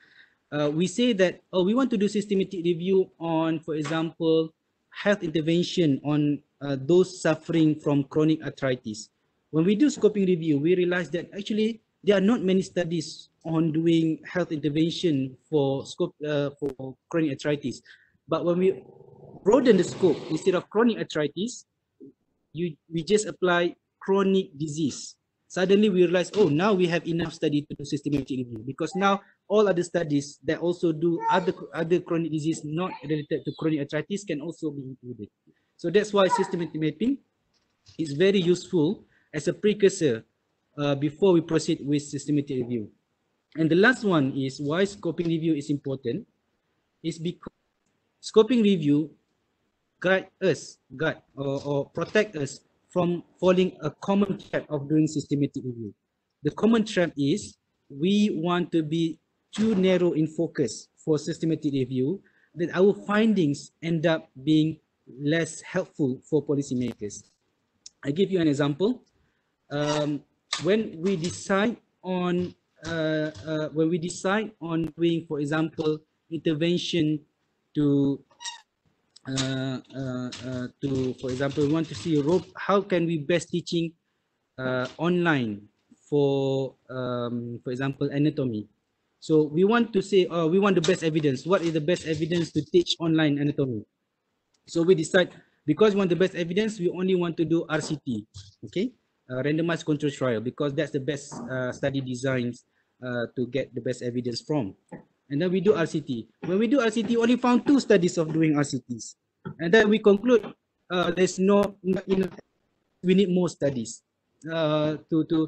we say that we want to do systematic review on, for example, health intervention on those suffering from chronic arthritis. When we do scoping review, we realize that actually there are not many studies on doing health intervention for chronic arthritis. But when we broaden the scope, instead of chronic arthritis, we just apply chronic disease. Suddenly we realize, oh, now we have enough study to do systematic review, because now all other studies that also do other chronic disease not related to chronic arthritis can also be included. So that's why systematic mapping is very useful as a precursor before we proceed with systematic review. And the last one is why scoping review is important, is because scoping review guide or protect us from falling a common trap of doing systematic review. The common trap is we want to be too narrow in focus for systematic review, that our findings end up being less helpful for policymakers. I give you an example. When we decide on doing, for example, intervention to for example, we want to see how can we best teaching online for example, anatomy. So we want to say, we want the best evidence. What is the best evidence to teach online anatomy? So we decide, because we want the best evidence, we only want to do RCT, okay, randomized control trial, because that's the best study designs to get the best evidence from. And then we do RCT. When we do RCT, we only found 2 studies of doing RCTs. And then we conclude there's not enough. We need more studies to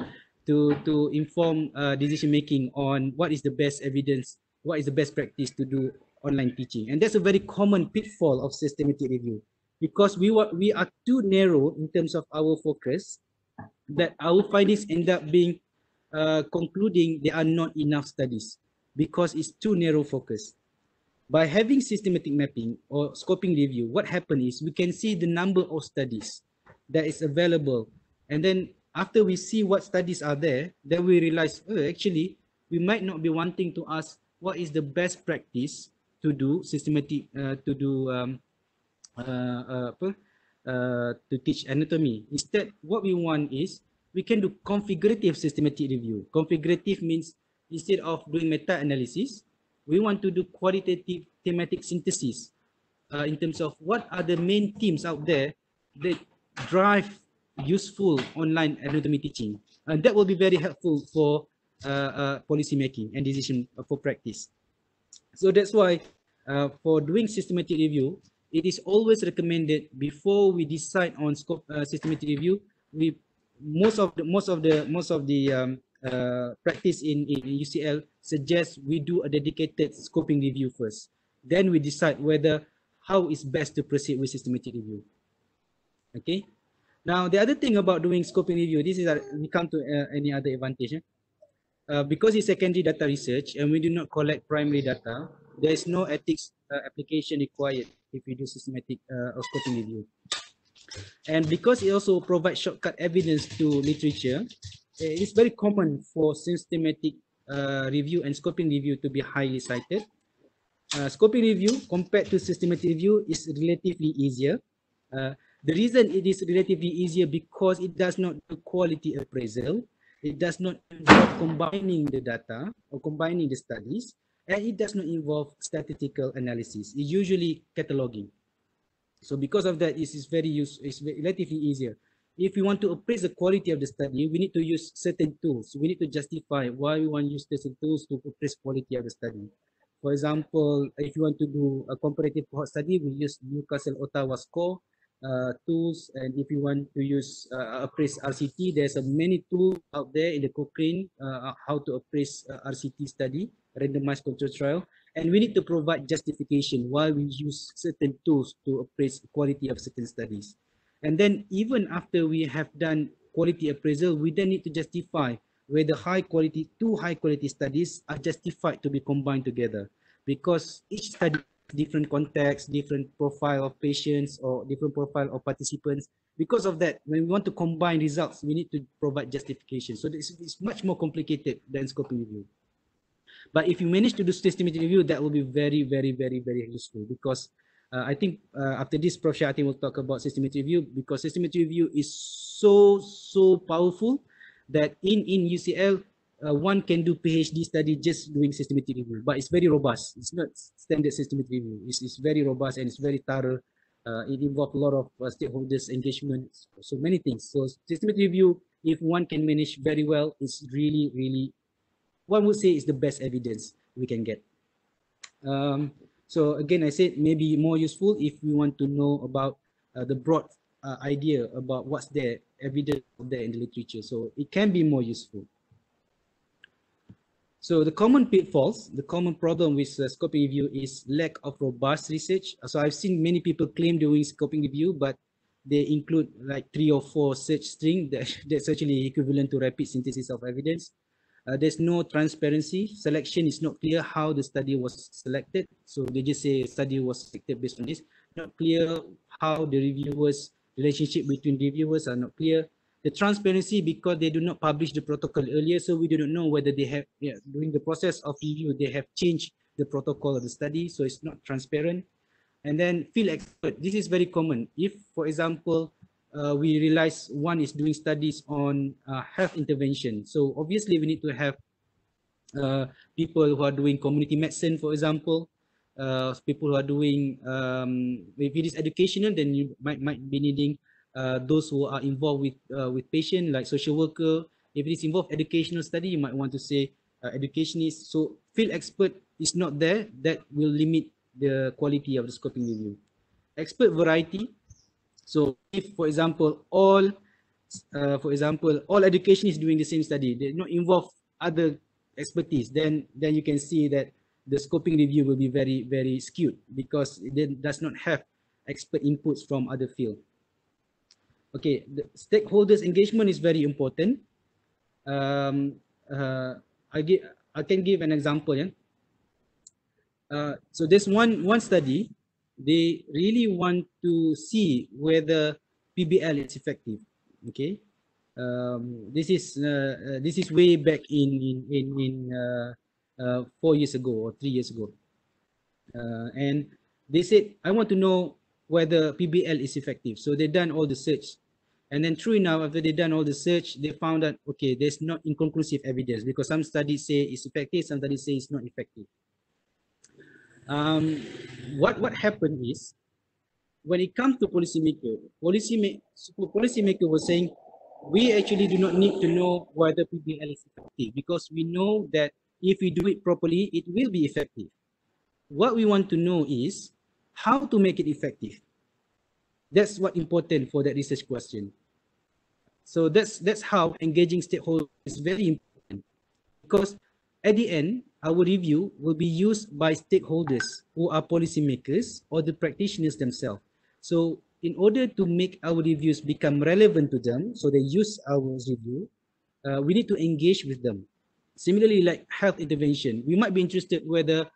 inform decision making on what is the best evidence, what is the best practice to do online teaching. And that's a very common pitfall of systematic review, because we are too narrow in terms of our focus, that our findings end up being concluding there are not enough studies, because it's too narrow focus. By having systematic mapping or scoping review, what happens is we can see the number of studies that is available. And then after we see what studies are there, then we realize, oh, actually, we might not be wanting to ask what is the best practice to do systematic, to teach anatomy. Instead, what we want is we can do configurative systematic review. Configurative means instead of doing meta-analysis, we want to do qualitative thematic synthesis in terms of what are the main themes out there that drive useful online anatomy teaching. And that will be very helpful for policy making and decision for practice. So that's why for doing systematic review, it is always recommended before we decide on systematic review. Most of the practice in UCL suggests we do a dedicated scoping review first. Then we decide whether how is best to proceed with systematic review. Okay. Now the other thing about doing scoping review, this is we come to any other advantage. Because it's secondary data research and we do not collect primary data, there is no ethics application required if we do systematic or scoping review. And because it also provides shortcut evidence to literature, it's very common for systematic review and scoping review to be highly cited. Scoping review compared to systematic review is relatively easier. The reason it is relatively easier because it does not do quality appraisal, it does not involve combining the data or combining the studies, and it does not involve statistical analysis. It's usually cataloging. So because of that, it's relatively easier. If we want to appraise the quality of the study, we need to use certain tools. We need to justify why we want to use certain tools to appraise quality of the study. For example, if you want to do a comparative cohort study, we use Newcastle-Ottawa score tools. And if you want to use appraise RCT, there's a many tools out there in the Cochrane how to appraise RCT study, randomized control trial. And we need to provide justification why we use certain tools to appraise quality of certain studies. And then even after we have done quality appraisal, we then need to justify whether two high quality studies are justified to be combined together, because each study has different context, different profile of patients or different profile of participants. Because of that, when we want to combine results, we need to provide justification. So it's much more complicated than scoping review. But if you manage to do systematic review, that will be very, very, very, very useful, because I think after this, Prof. Shah, I think we'll talk about systematic review, because systematic review is so powerful that in UCL, one can do PhD study just doing systematic review, but it's very robust. It's not standard systematic review. It's very robust and it's very thorough. It involves a lot of stakeholders engagement, so many things. So systematic review, if one can manage very well, it's really, really, one would say is the best evidence we can get. So again, I said maybe more useful if we want to know about the broad idea about what's there, evidence there in the literature. So it can be more useful. So the common pitfalls, the common problem with scoping review is lack of robust research. So I've seen many people claim doing scoping review, but they include like 3 or 4 search strings that's actually equivalent to rapid synthesis of evidence. There's no transparency. Selection is not clear how the study was selected. So they just say study was selected based on this. Not clear how the reviewers, relationship between reviewers are not clear. The transparency, because they do not publish the protocol earlier, so we do not know whether they have, during the process of review, they have changed the protocol of the study, so it's not transparent. And then field expert, this is very common. If, for example, we realize one is doing studies on health intervention, so obviously we need to have people who are doing community medicine, for example, people who are doing, if it is educational, then you might be needing those who are involved with patient, like social worker. If it is involved educational study, you might want to say educationist. So field expert is not there. That will limit the quality of the scoping review. Expert variety. So if, for example, all education is doing the same study, they not involve other expertise, then you can see that the scoping review will be very, very skewed, because it does not have expert inputs from other field. Okay, the stakeholders engagement is very important. I can give an example. Yeah? So there's one study. They really want to see whether PBL is effective. Okay, this is way back in 4 years ago or 3 years ago, and they said, I want to know whether PBL is effective. So they done all the search, and then true enough, after they done all the search, they found that okay, there's not inconclusive evidence, because some studies say it's effective, some studies say it's not effective. What happened is, when it comes to policymaker was saying, we actually do not need to know whether PBL is effective, because we know that if we do it properly, it will be effective. What we want to know is how to make it effective. That's what important for that research question. So that's how engaging stakeholders is very important, because at the end, our review will be used by stakeholders who are policymakers or the practitioners themselves. So in order to make our reviews become relevant to them, so they use our review, we need to engage with them. Similarly, like health intervention, we might be interested whether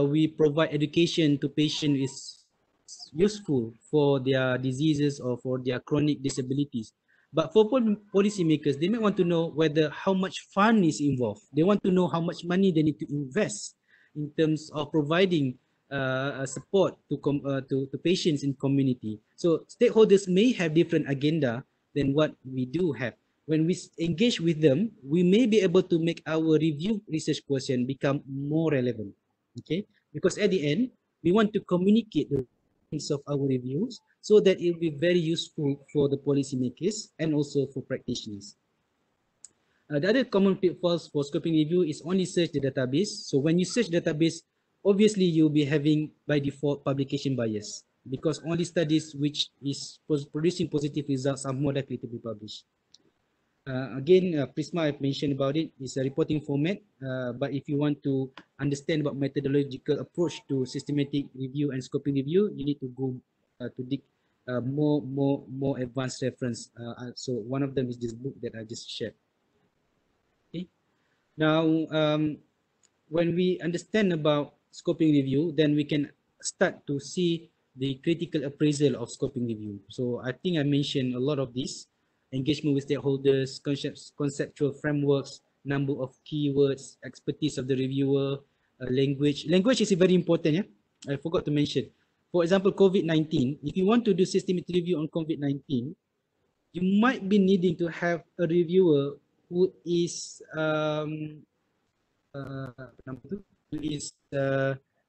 we provide education to patients is useful for their diseases or for their chronic disabilities. But for policymakers, they may want to know whether how much fund is involved. They want to know how much money they need to invest in terms of providing support to patients in community. So stakeholders may have different agenda than what we do have. When we engage with them, we may be able to make our review research question become more relevant. Okay, because at the end, we want to communicate the of our reviews so that it will be very useful for the policymakers and also for practitioners. The other common pitfalls for scoping review is only search the database. So when you search database, obviously you'll be having by default publication bias, because only studies which is producing positive results are more likely to be published. Again, Prisma, I've mentioned about it, is a reporting format, but if you want to understand about methodological approach to systematic review and scoping review, you need to go to dig more advanced reference. So one of them is this book that I just shared. Okay. Now, when we understand about scoping review, then we can start to see the critical appraisal of scoping review. So I think I mentioned a lot of this: engagement with stakeholders, conceptual frameworks, number of keywords, expertise of the reviewer, language. Language is very important. Yeah, I forgot to mention. For example, COVID-19. If you want to do systematic review on COVID-19, you might be needing to have a reviewer who is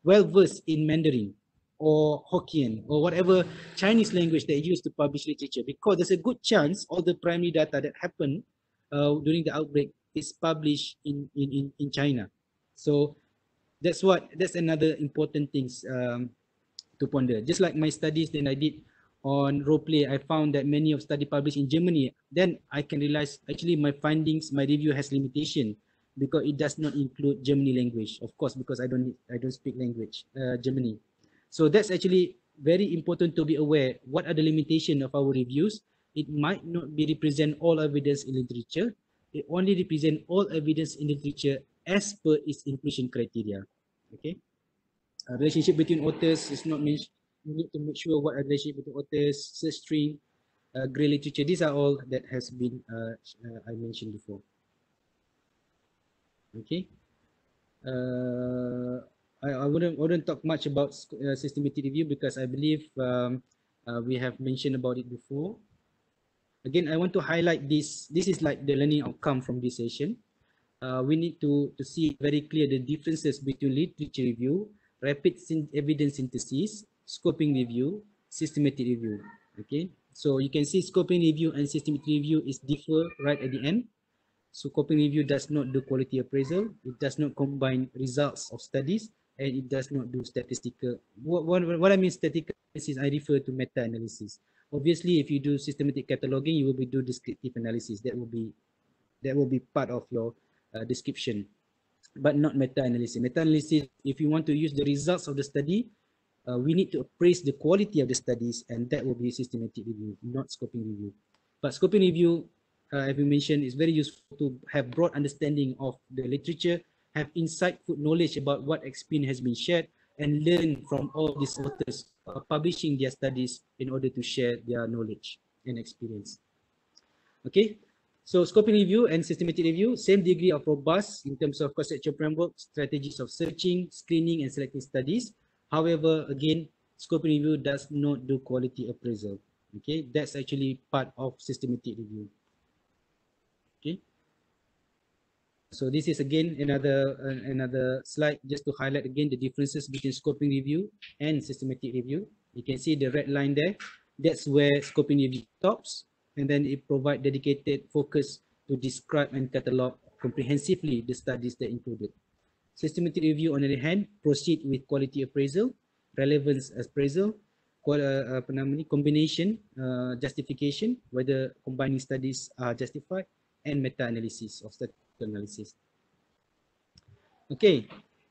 well versed in Mandarin or Hokkien or whatever Chinese language they use to publish literature, because there's a good chance all the primary data that happened during the outbreak is published in China. So that's another important things to ponder. Just like my studies that I did on role play, I found that many of study published in Germany. Then I can realize actually my findings, my review has limitation because it does not include Germany language. Of course, because I don't speak language Germany. So that's actually very important to be aware. What are the limitations of our reviews? It might not be represent all evidence in literature. It only represent all evidence in literature as per its inclusion criteria. Okay. Relationship between authors is not mentioned. You need to make sure what are relationship between authors, search string, grey literature. These are all that has been I mentioned before. Okay. I wouldn't talk much about systematic review because I believe we have mentioned about it before. Again, I want to highlight this. This is like the learning outcome from this session. We need to see very clear the differences between literature review, rapid evidence synthesis, scoping review, systematic review. Okay, so you can see scoping review and systematic review is differ right at the end. So scoping review does not do quality appraisal, it does not combine results of studies, and it does not do statistical. What I mean statistical analysis, I refer to meta-analysis. Obviously, if you do systematic cataloging, you will be do descriptive analysis. That will be part of your description, but not meta-analysis. Meta-analysis, if you want to use the results of the study, we need to appraise the quality of the studies, and that will be systematic review, not scoping review. But scoping review, as we mentioned, is very useful to have broad understanding of the literature, have insightful knowledge about what experience has been shared, and learn from all these authors publishing their studies in order to share their knowledge and experience. Okay. So scoping review and systematic review, same degree of robust in terms of conceptual framework, strategies of searching, screening, and selecting studies. However, again, scoping review does not do quality appraisal. Okay, that's actually part of systematic review. Okay. So this is again another slide just to highlight again the differences between scoping review and systematic review. You can see the red line there. That's where scoping review stops, and then it provides dedicated focus to describe and catalog comprehensively the studies that included. Systematic review, on the other hand, proceed with quality appraisal. relevance appraisal, combination, justification, whether combining studies are justified, and meta-analysis of statistical analysis. Okay,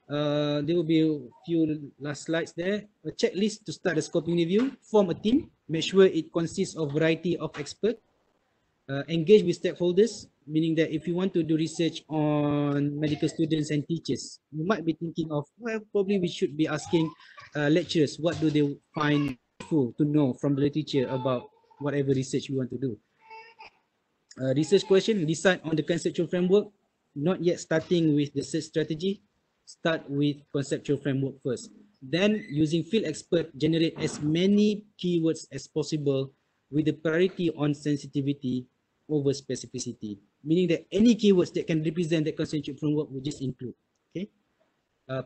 there will be a few last slides there. A checklist to start the scoping review. Form a team. Make sure it consists of variety of experts. Engage with stakeholders, meaning that if you want to do research on medical students and teachers, you might be thinking of, well, probably we should be asking lecturers, what do they find useful to know from the literature about whatever research we want to do. Research question, decide on the conceptual framework, not yet starting with the search strategy, start with conceptual framework first. Then using field expert, generate as many keywords as possible with the priority on sensitivity over specificity, meaning that any keywords that can represent the conceptual framework will just include. Okay.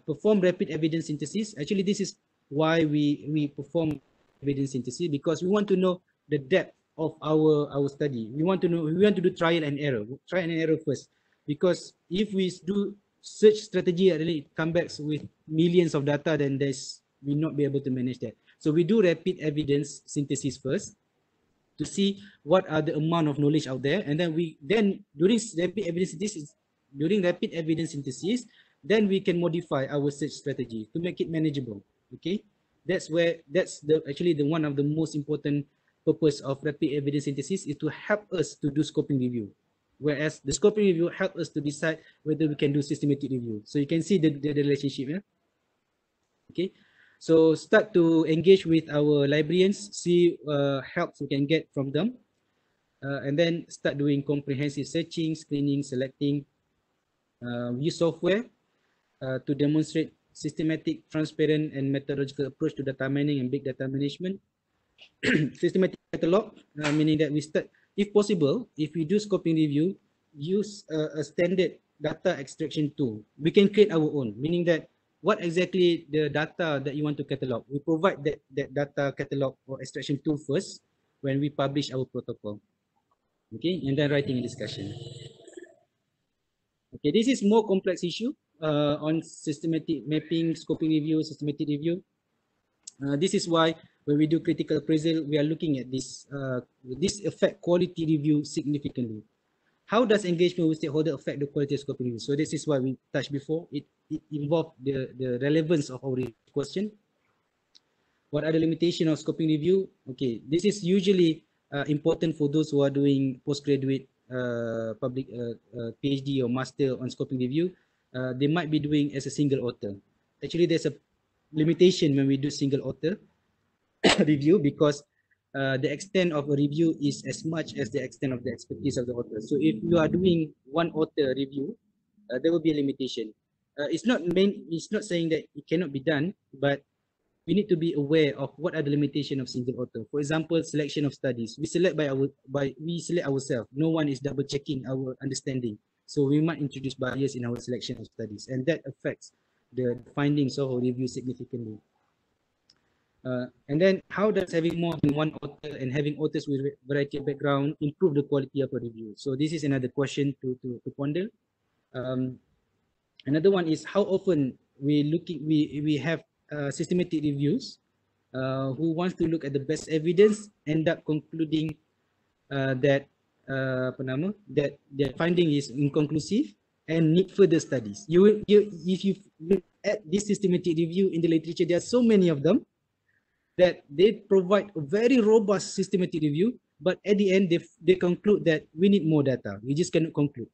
Perform rapid evidence synthesis. Actually, this is why we perform evidence synthesis, because we want to know the depth of our study. We want to do trial and error first, because if we do search strategy and really come back with millions of data, then we not be able to manage that. So we do rapid evidence synthesis first to see what are the amount of knowledge out there, and then during rapid evidence synthesis, then we can modify our search strategy to make it manageable. Okay, that's actually the one of the most important purpose of rapid evidence synthesis is to help us to do scoping review, whereas the scoping review help us to decide whether we can do systematic review. So you can see the relationship. Yeah? Okay, so start to engage with our librarians, see helps we can get from them, and then start doing comprehensive searching, screening, selecting. Use software to demonstrate systematic, transparent, and methodological approach to data mining and big data management. Systematic catalog, meaning that we start, if possible, if we do scoping review, use a standard data extraction tool. We can create our own, meaning that what exactly the data that you want to catalog, we provide that data catalog or extraction tool first when we publish our protocol. Okay, and then writing a discussion. Okay, this is more complex issue on systematic mapping, scoping review, systematic review. This is why when we do critical appraisal, we are looking at this. This affect quality review significantly. How does engagement with stakeholder affect the quality of scoping review? So this is why we touched before. It involves the relevance of our question. What are the limitations of scoping review? Okay, this is usually important for those who are doing postgraduate public PhD or master on scoping review. They might be doing as a single author. Actually, there's a limitation when we do single author review, because the extent of a review is as much as the extent of the expertise of the author. So if you are doing one author review, there will be a limitation. It's not saying that it cannot be done, but we need to be aware of what are the limitations of single author. For example, selection of studies. We select we select ourselves. No one is double checking our understanding. So we might introduce bias in our selection of studies, and that affects the findings of our review significantly. And then how does having more than one author and having authors with variety of background improve the quality of a review? So this is another question to ponder. Another one is how often we have systematic reviews who wants to look at the best evidence, end up concluding that their finding is inconclusive and need further studies. If you look at this systematic review in the literature, there are so many of them that they provide a very robust systematic review, but at the end they conclude that we need more data. We just cannot conclude.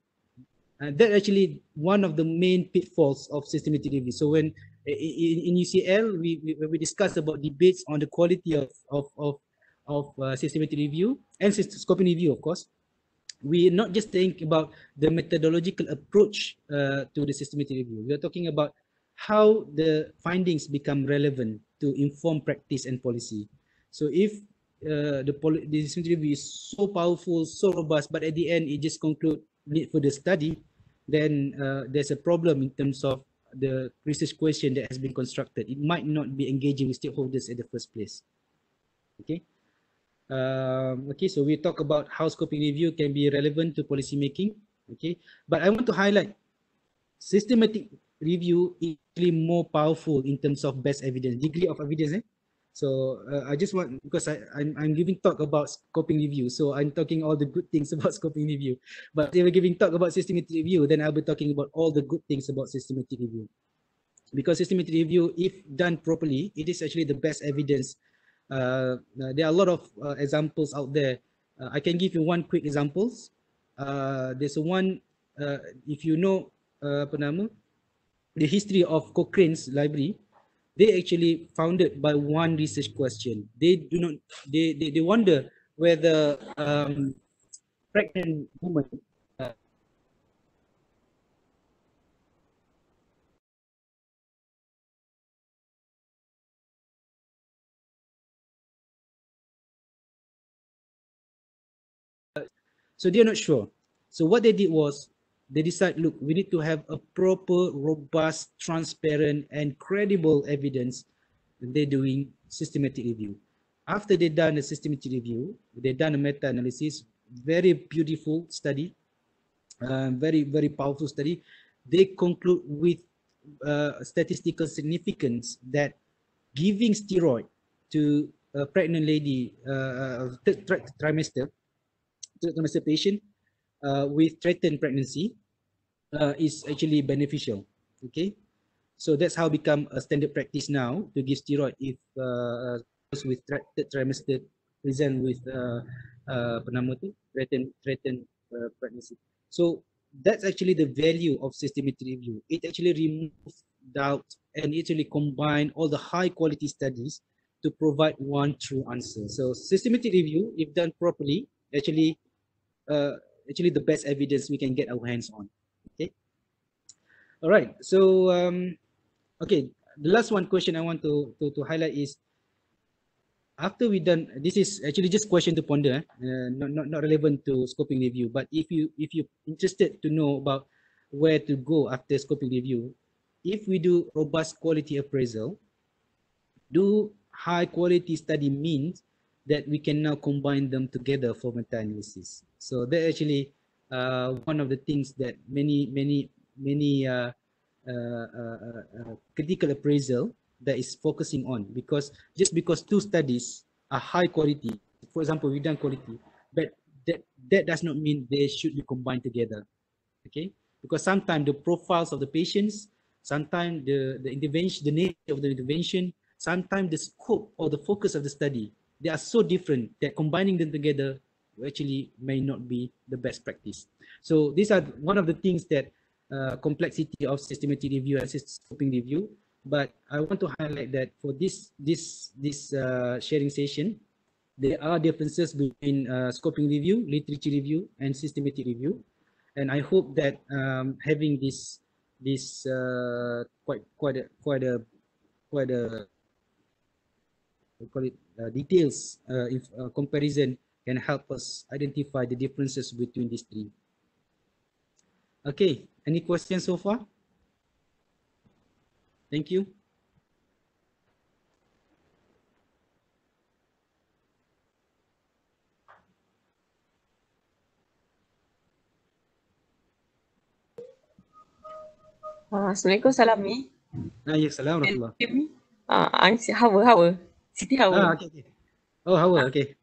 That actually one of the main pitfalls of systematic review. So when in UCL we discuss about debates on the quality of systematic review and scoping review, of course, we not just think about the methodological approach to the systematic review. We are talking about how the findings become relevant to inform practice and policy. So if the systematic review is so powerful, so robust, but at the end it just conclude need further study, then there's a problem in terms of the research question that has been constructed. It might not be engaging with stakeholders in the first place. Okay. Okay, so we talk about how scoping review can be relevant to policy making. Okay, but I want to highlight systematic review is actually more powerful in terms of best evidence, degree of evidence. So I just want, because I'm giving talk about scoping review, so I'm talking all the good things about scoping review. But if we're giving talk about systematic review, then I'll be talking about all the good things about systematic review. Because systematic review, if done properly, it is actually the best evidence. There are a lot of examples out there. I can give you one quick examples. There's one, if you know apa nama, the history of Cochrane's library, they actually founded by one research question. They do not, they wonder whether pregnant women so they're not sure. So what they did was they decided, look, we need to have a proper, robust, transparent, and credible evidence. And they're doing systematic review. After they've done a systematic review, they've done a meta-analysis, very beautiful study, very, very powerful study. They conclude with statistical significance that giving steroid to a pregnant lady, third trimester patient with threatened pregnancy is actually beneficial. Okay, so that's how become a standard practice now to give steroid if those with third trimester present with threatened pregnancy. So that's actually the value of systematic review. It actually removes doubt and actually combine all the high quality studies to provide one true answer. So systematic review, if done properly, actually the best evidence we can get our hands on. Okay. All right. So okay, the last one question I want to highlight is, after we done, this is actually just question to ponder, not relevant to scoping review. But if you're interested to know about where to go after scoping review, if we do robust quality appraisal, do high quality study means that we can now combine them together for meta-analysis. So that actually one of the things that many critical appraisal that is focusing on, because just because two studies are high quality, for example, we've done quality, but that does not mean they should be combined together. Okay, because sometimes the profiles of the patients, sometimes the intervention, the nature of the intervention, sometimes the scope or the focus of the study, they are so different that combining them together actually may not be the best practice. So these are one of the things that complexity of systematic review and scoping review. But I want to highlight that for this sharing session, there are differences between scoping review, literature review, and systematic review. And I hope that having this quite a call it details comparison can help us identify the differences between these three. Okay, any questions so far? Thank you. Assalamualaikum, salam ni. Ya, salam warahmatullah. I'm Hawa, Siti Hawa. Okay. Oh, Hawa, okay.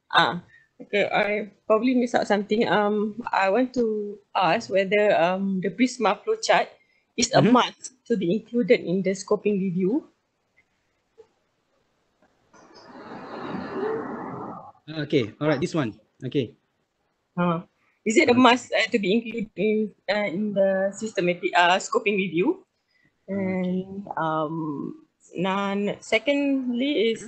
Okay, I probably missed out something. I want to ask whether the Prisma flowchart is a must to be included in the scoping review. Okay, all right, this one. Okay. Is it a must to be included in the systematic scoping review? And secondly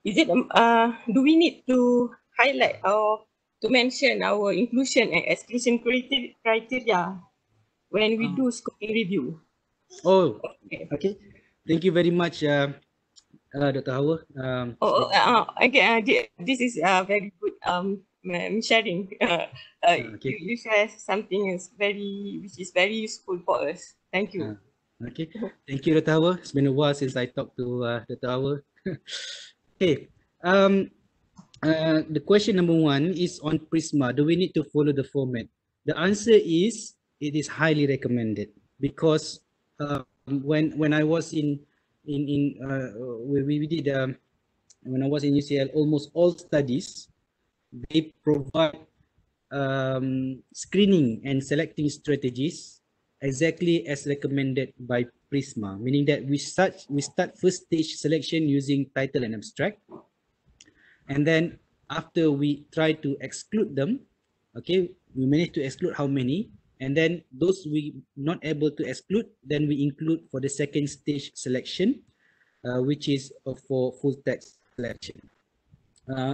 is it do we need to highlight or to mention our inclusion and exclusion criteria when we do scoping review? Oh, okay. Thank you very much, Dr. Hawa. Again, this is very good sharing. Okay. You share something which is very useful for us. Thank you. Okay, thank you, Dr. Hawa. It's been a while since I talked to Dr. Hawa. Okay, the question number one is on Prisma. Do we need to follow the format? The answer is, it is highly recommended. because when I was we did when I was in UCL, almost all studies they provide screening and selecting strategies exactly as recommended by Prisma, meaning that we start first stage selection using title and abstract, and then after we try to exclude them, okay, we manage to exclude how many, and then those we not able to exclude, then we include for the second stage selection, which is for full text selection.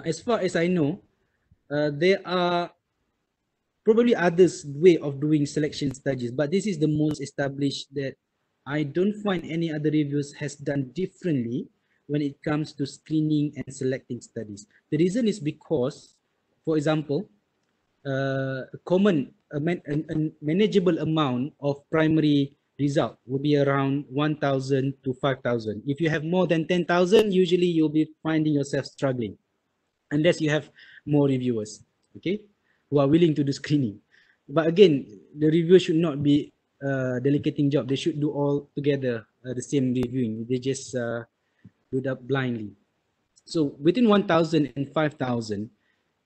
As far as I know, there are probably others way of doing selection studies, but this is the most established that I don't find any other reviews has done differently when it comes to screening and selecting studies. The reason is because, for example, a manageable amount of primary result will be around 1,000 to 5,000. If you have more than 10,000, usually you'll be finding yourself struggling unless you have more reviewers, okay, who are willing to do screening. But again, the reviewer should not be delegating job. They should do all together the same reviewing. They just do that blindly. So between 1,000 and 5,000,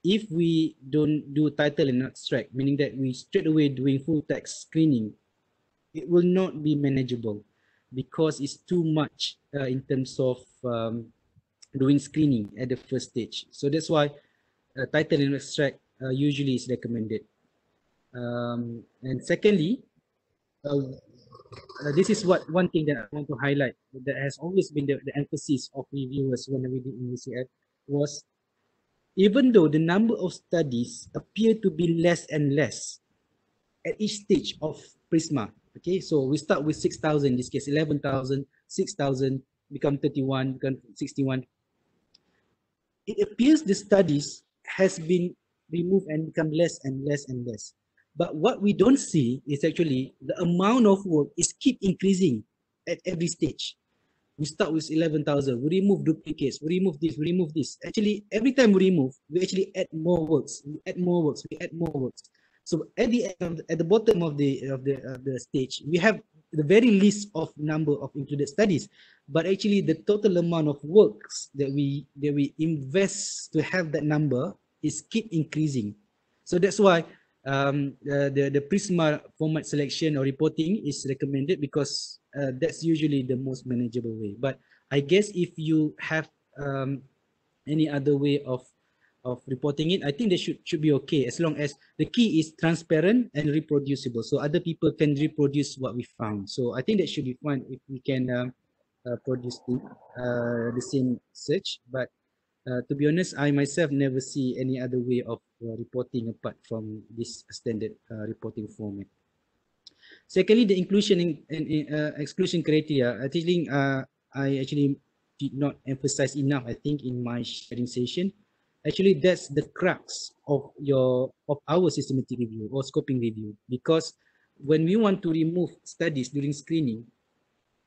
if we don't do title and abstract, meaning that we straight away doing full text screening, it will not be manageable because it's too much in terms of doing screening at the first stage. So that's why title and abstract usually is recommended. And secondly, this is one thing that I want to highlight that has always been the emphasis of reviewers when we did in UCL was, even though the number of studies appear to be less and less at each stage of Prisma, okay, so we start with 6,000, in this case 11,000, 6,000, become 31, become 61. It appears the studies has been removed and become less and less and less. But what we don't see is actually the amount of work is keep increasing at every stage. We start with 11,000, we remove duplicates, we remove this, we remove this. Actually, every time we remove, we actually add more works, we add more works, we add more works. So at the end, at the bottom of the stage, we have the very least of number of included studies, but actually the total amount of works that we invest to have that number is keep increasing. So that's why the Prisma format selection or reporting is recommended, because that's usually the most manageable way. But I guess if you have any other way of reporting it, I think they should be okay, as long as the key is transparent and reproducible, so other people can reproduce what we found. So I think that should be fine if we can produce the same search. But to be honest, I myself never see any other way of reporting apart from this standard reporting format. Secondly, the inclusion and exclusion criteria. I think I actually did not emphasize enough, I think, in my sharing session. Actually, that's the crux of our systematic review or scoping review, because when we want to remove studies during screening,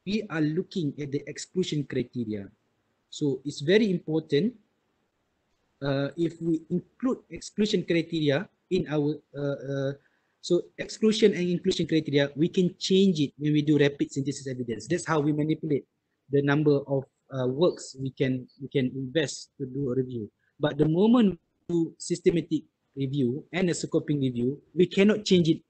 we are looking at the exclusion criteria. So it's very important if we include exclusion criteria in our so exclusion and inclusion criteria, we can change it when we do rapid synthesis evidence. That's how we manipulate the number of works we can invest to do a review. But the moment we do systematic review and a scoping review, we cannot change it.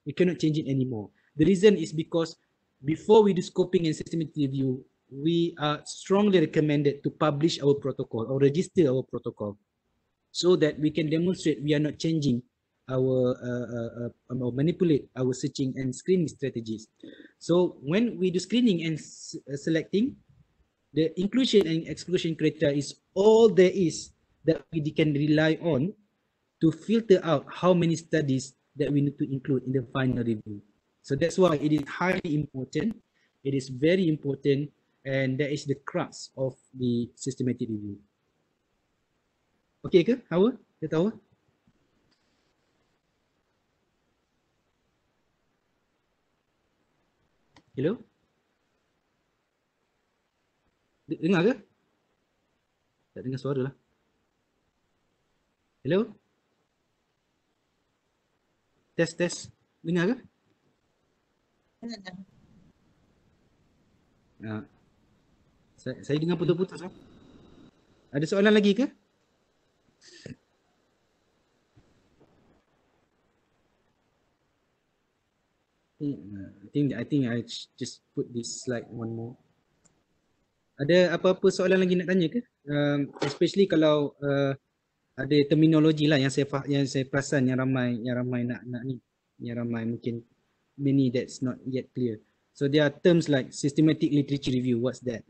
We cannot change it anymore. The reason is because before we do scoping and systematic review, we are strongly recommended to publish our protocol or register our protocol, so that we can demonstrate we are not changing our or manipulate our searching and screening strategies. So when we do screening and selecting, the inclusion and exclusion criteria is all there is that we can rely on to filter out how many studies that we need to include in the final review. So that's why it is highly important. It is very important, and that is the crux of the systematic review. Okay ke? Hawa? Dia tahu? Hello? Dengar ke? Tak dengar suara lah. Hello? Test. Dengar ke? Saya dengar putus-putus. Ada soalan lagi ke? I think I just put this slide one more. Ada apa-apa soalan lagi nak tanya ke? Especially kalau ada terminologi lah yang saya perasan yang ramai nak ni, yang ramai mungkin many that's not yet clear. So there are terms like systematic literature review. What's that?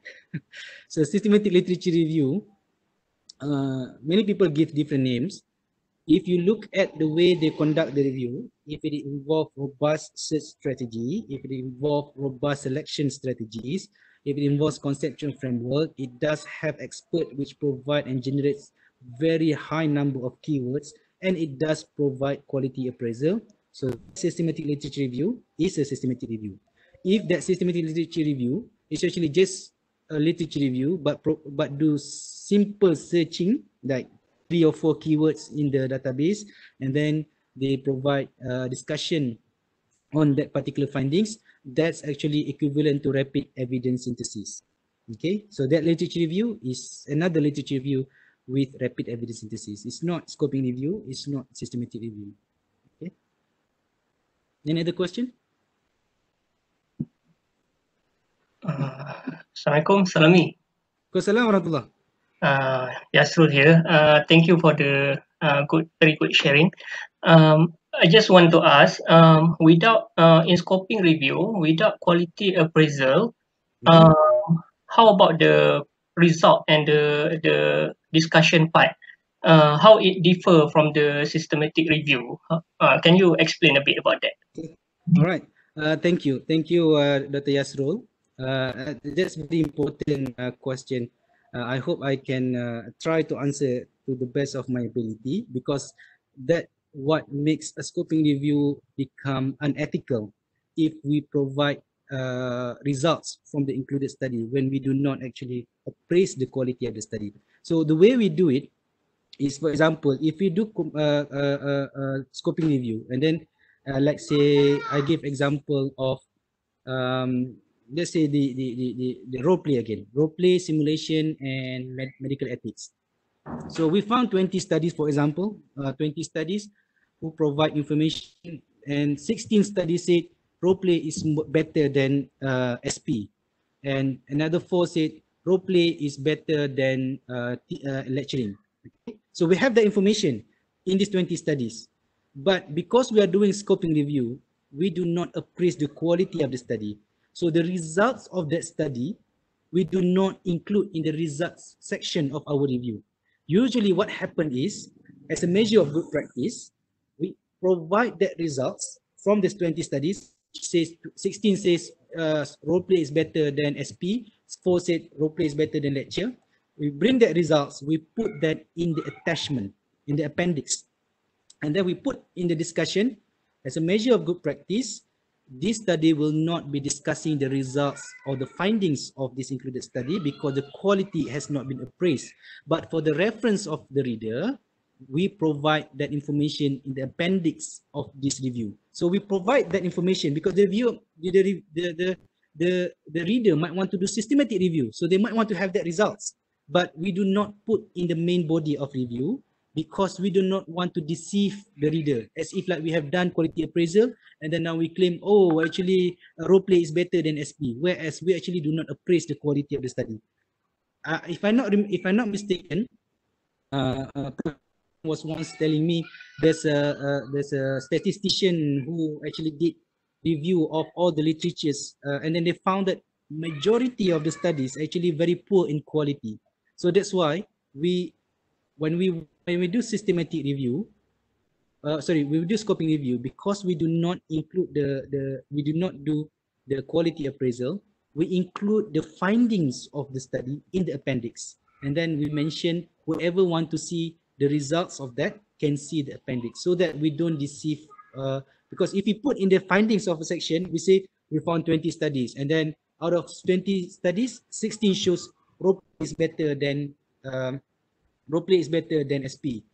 So systematic literature review, many people give different names. If you look at the way they conduct the review, if it involves robust search strategy, if it involves robust selection strategies, if it involves conceptual framework, it does have experts which provide and generates very high number of keywords, and it does provide quality appraisal. So systematic literature review is a systematic review. If that systematic literature review is actually just a literature review, but do simple searching, like 3 or 4 keywords in the database, and then they provide discussion on that particular findings, that's actually equivalent to rapid evidence synthesis. Okay, so that literature review is another literature review with rapid evidence synthesis. It's not scoping review, it's not systematic review. Okay. Any other question? Assalamualaikum, Salami. Assalamualaikum warahmatullahi. Yasrul here. Thank you for the very good sharing. I just want to ask, without in scoping review, without quality appraisal, how about the result and the discussion part? How it differ from the systematic review? Can you explain a bit about that? All right. Thank you, Dr. Yasrul. That's a very important question. I hope I can try to answer to the best of my ability, because that what makes a scoping review become unethical if we provide results from the included study when we do not actually appraise the quality of the study. So the way we do it is, for example, if we do scoping review, and then let's say I give example of let's say the role play again, role play, simulation, and medical ethics. So we found 20 studies, for example, 20 studies who provide information, and 16 studies said role play is better than SP, and another 4 said role play is better than lecturing. Okay? So we have the information in these 20 studies, but because we are doing scoping review, we do not appraise the quality of the study. So the results of that study, we do not include in the results section of our review. Usually what happens is, as a measure of good practice, we provide that results from these 20 studies. Says 16 says role play is better than SP, 4 said role play is better than lecture. We bring that results, we put that in the attachment, in the appendix, and then we put in the discussion. As a measure of good practice, this study will not be discussing the results or the findings of this included study because the quality has not been appraised. But for the reference of the reader, we provide that information in the appendix of this review. So we provide that information because the reader might want to do systematic review, so they might want to have that results. But we do not put in the main body of review because we do not want to deceive the reader, as if like we have done quality appraisal and then now we claim, oh, actually role play is better than SP, whereas we actually do not appraise the quality of the study. If I'm not mistaken, was once telling me there's a statistician who actually did review of all the literatures, and then they found that majority of the studies actually very poor in quality. So that's why when we do systematic review, we do scoping review, because we do not include we do not do the quality appraisal, we include the findings of the study in the appendix, and then we mention whoever want to see the results of that can see the appendix, so that we don't deceive. Because if we put in the findings of a section, we say we found 20 studies, and then out of 20 studies, 16 shows role play is better than SP.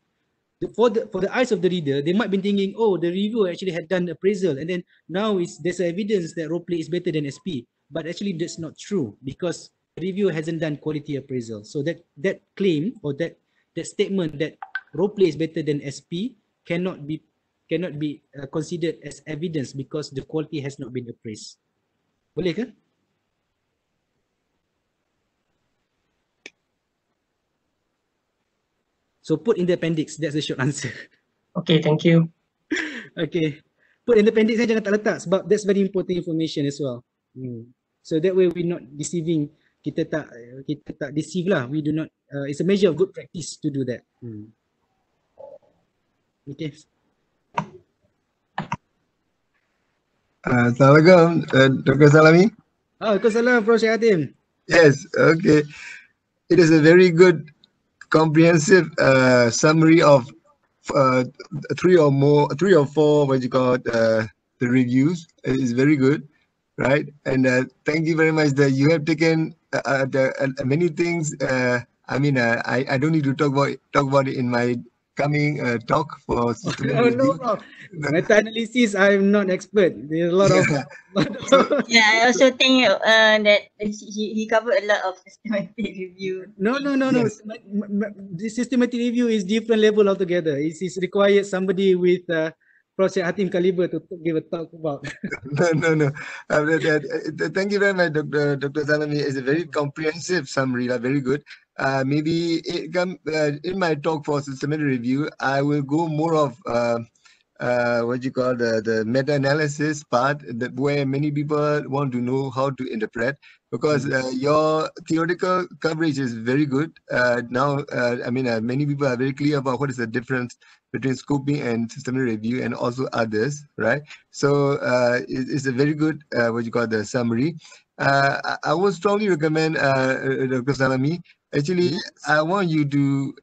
for the eyes of the reader, they might be thinking, oh, the reviewer actually had done appraisal, and then now there's evidence that role play is better than SP. But actually, that's not true, because the reviewer hasn't done quality appraisal. So that claim, or that statement that role play is better than SP cannot be considered as evidence, because the quality has not been appraised. Boleh ke? So put in the appendix. That's the short answer. Okay, thank you. Okay. Put in the appendix, jangan tak letak, sebab that's very important information as well. So that way we're not deceiving. Kita tak deceive lah. We do not. It's a measure of good practice to do that. Okay. Assalamualaikum, Dr. Salami. Waalaikumsalam, Prof. Syed Hatim. Yes, okay. It is a very good, comprehensive summary of 3 or 4, what you call it, the reviews. It is very good, right? And thank you very much that you have taken many things. I mean, I don't need to talk about it in my coming talk for systematic review. No. Meta-analysis, I'm not expert. There's a lot of... Yeah, I also think that he covered a lot of systematic review. No. Yes. The systematic review is different level altogether. It is required somebody with Prof. Hatim caliber to give a talk about. No. Thank you very much, Dr. Salami. It's a very comprehensive summary, very good. Maybe in my talk for systematic review, I will go more of what you call the meta-analysis part, where many people want to know how to interpret, because your theoretical coverage is very good. Now, I mean, many people are very clear about what is the difference between scoping and systematic review, and also others, right? So it's a very good what you call the summary. I would strongly recommend Dr. Salami. Actually, I want you to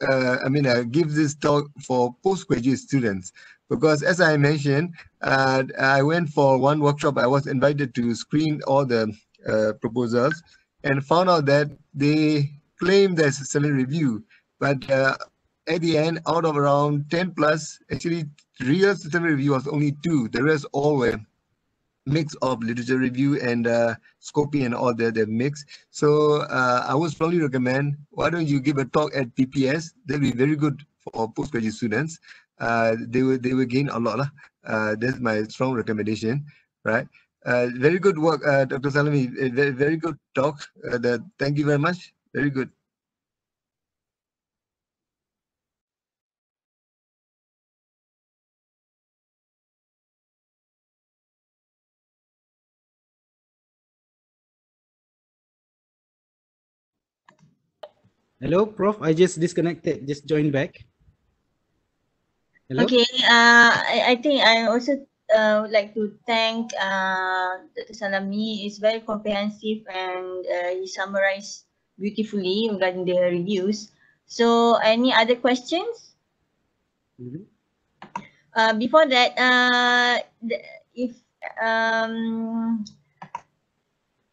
give this talk for postgraduate students, because as I mentioned, I went for one workshop. I was invited to screen all the proposals, and found out that they claim there's a systematic review, but at the end, out of around 10 plus, actually real systematic review was only 2. The rest all were mix of literature review and scoping and all that mix. So I would strongly recommend, why don't you give a talk at PPS? That'll be very good for postgraduate students. They will gain a lot. That's my strong recommendation, right? Very good work, Dr. Salami. Very good talk. Thank you very much. Very good. Hello, Prof. I just disconnected. Just joined back. Hello? Okay, I think I also would like to thank Dr. Salami. It's very comprehensive, and he summarized beautifully regarding the reviews. So, any other questions? Before that, if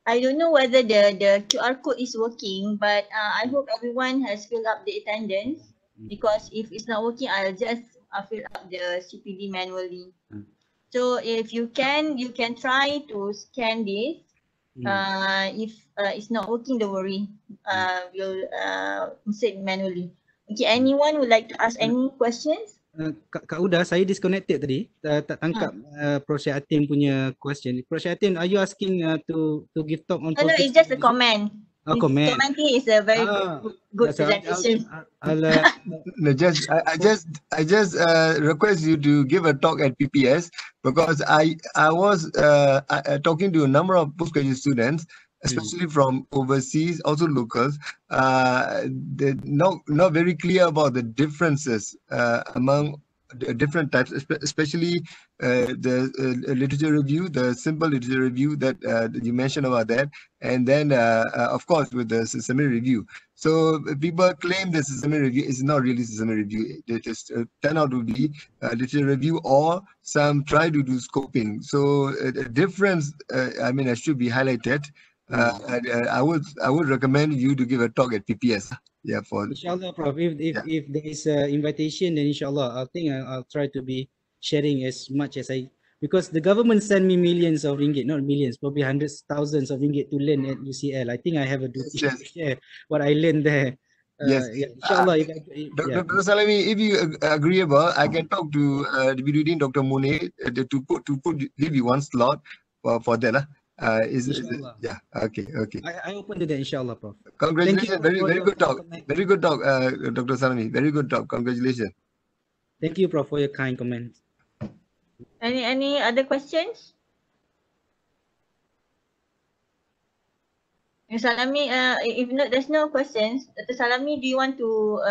I don't know whether the QR code is working, but I hope everyone has filled up the attendance, because if it's not working, I'll just fill up the CPD manually. So if you can try to scan this. If it's not working, don't worry. We'll insert manually. Okay, anyone would like to ask any questions? Kak Uda, saya disconnected tadi. Tak tangkap Prof. Syed Hatim punya question. Prof. Syed Hatim, are you asking to give talk on... No, it's just a comment. Comment. Commenting is a very good presentation. I just request you to give a talk at PPS, because I was talking to a number of postgraduate students, especially from overseas, also locals. They're not very clear about the differences among the different types, especially the literature review, the simple literature review that you mentioned about that, and then of course with the systematic review. So people claim the systematic review is not really systematic review. They just turn out to be literature review, or some try to do scoping. So the difference, should be highlighted. I would recommend you to give a talk at PPS. Yeah, for Inshallah, Prof. If yeah. if there is a invitation, then inshallah, I think I'll try to be sharing as much as I, because the government sent me millions of ringgit, not millions, probably hundreds, thousands of ringgit to learn at UCL. I think I have a duty Yes, to share what I learned there. yes. Yeah, inshallah. Yeah. Dr. Salami, if you agreeable, I can talk to Deputy Dr. Munir to give you one slot for that. Inshallah. Yeah, okay. I open to that, inshallah, Prof. Congratulations, Thank you, Prof, very for good your talk. comment. Very good talk, Dr. Salami. Very good talk. Congratulations. Thank you, Prof, for your kind comments. Any other questions? Salami, if no, there's no questions, Dr. Salami, do you want to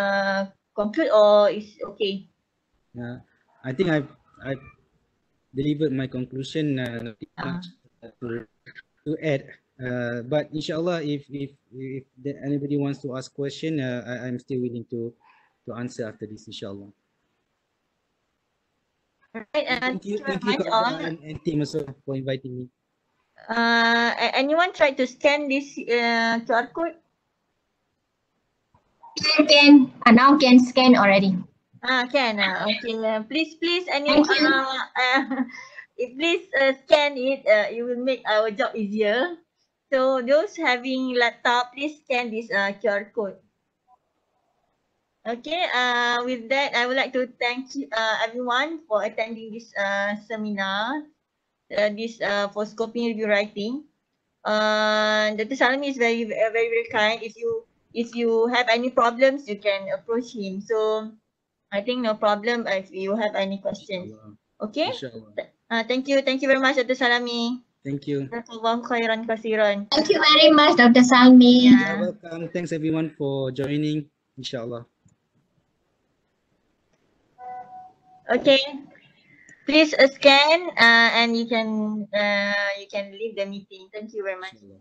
conclude or is okay? I think I've delivered my conclusion. Nothing much to add. But inshallah, if anybody wants to ask question, I'm still willing to answer after this, inshallah. Right, Thank you very Kak much all. and team also for inviting me. Anyone try to scan this QR code? Can. Now can scan already. Can. Okay. Please, anyone. Please scan it. It will make our job easier. So those having laptop, please scan this QR code. Okay. With that, I would like to thank everyone for attending this seminar. This for scoping review writing. Dr. Salami is very kind. If you have any problems, you can approach him. So I think no problem if you have any questions. Okay. Inshallah. Thank you very much, Dr. Salami. Thank you. Jazakallahu khairan kasiran. Thank you very much, Dr. Salmi. You're welcome. Thanks everyone for joining. Inshallah. Okay. Please scan and you can leave the meeting. Thank you very much. Inshallah.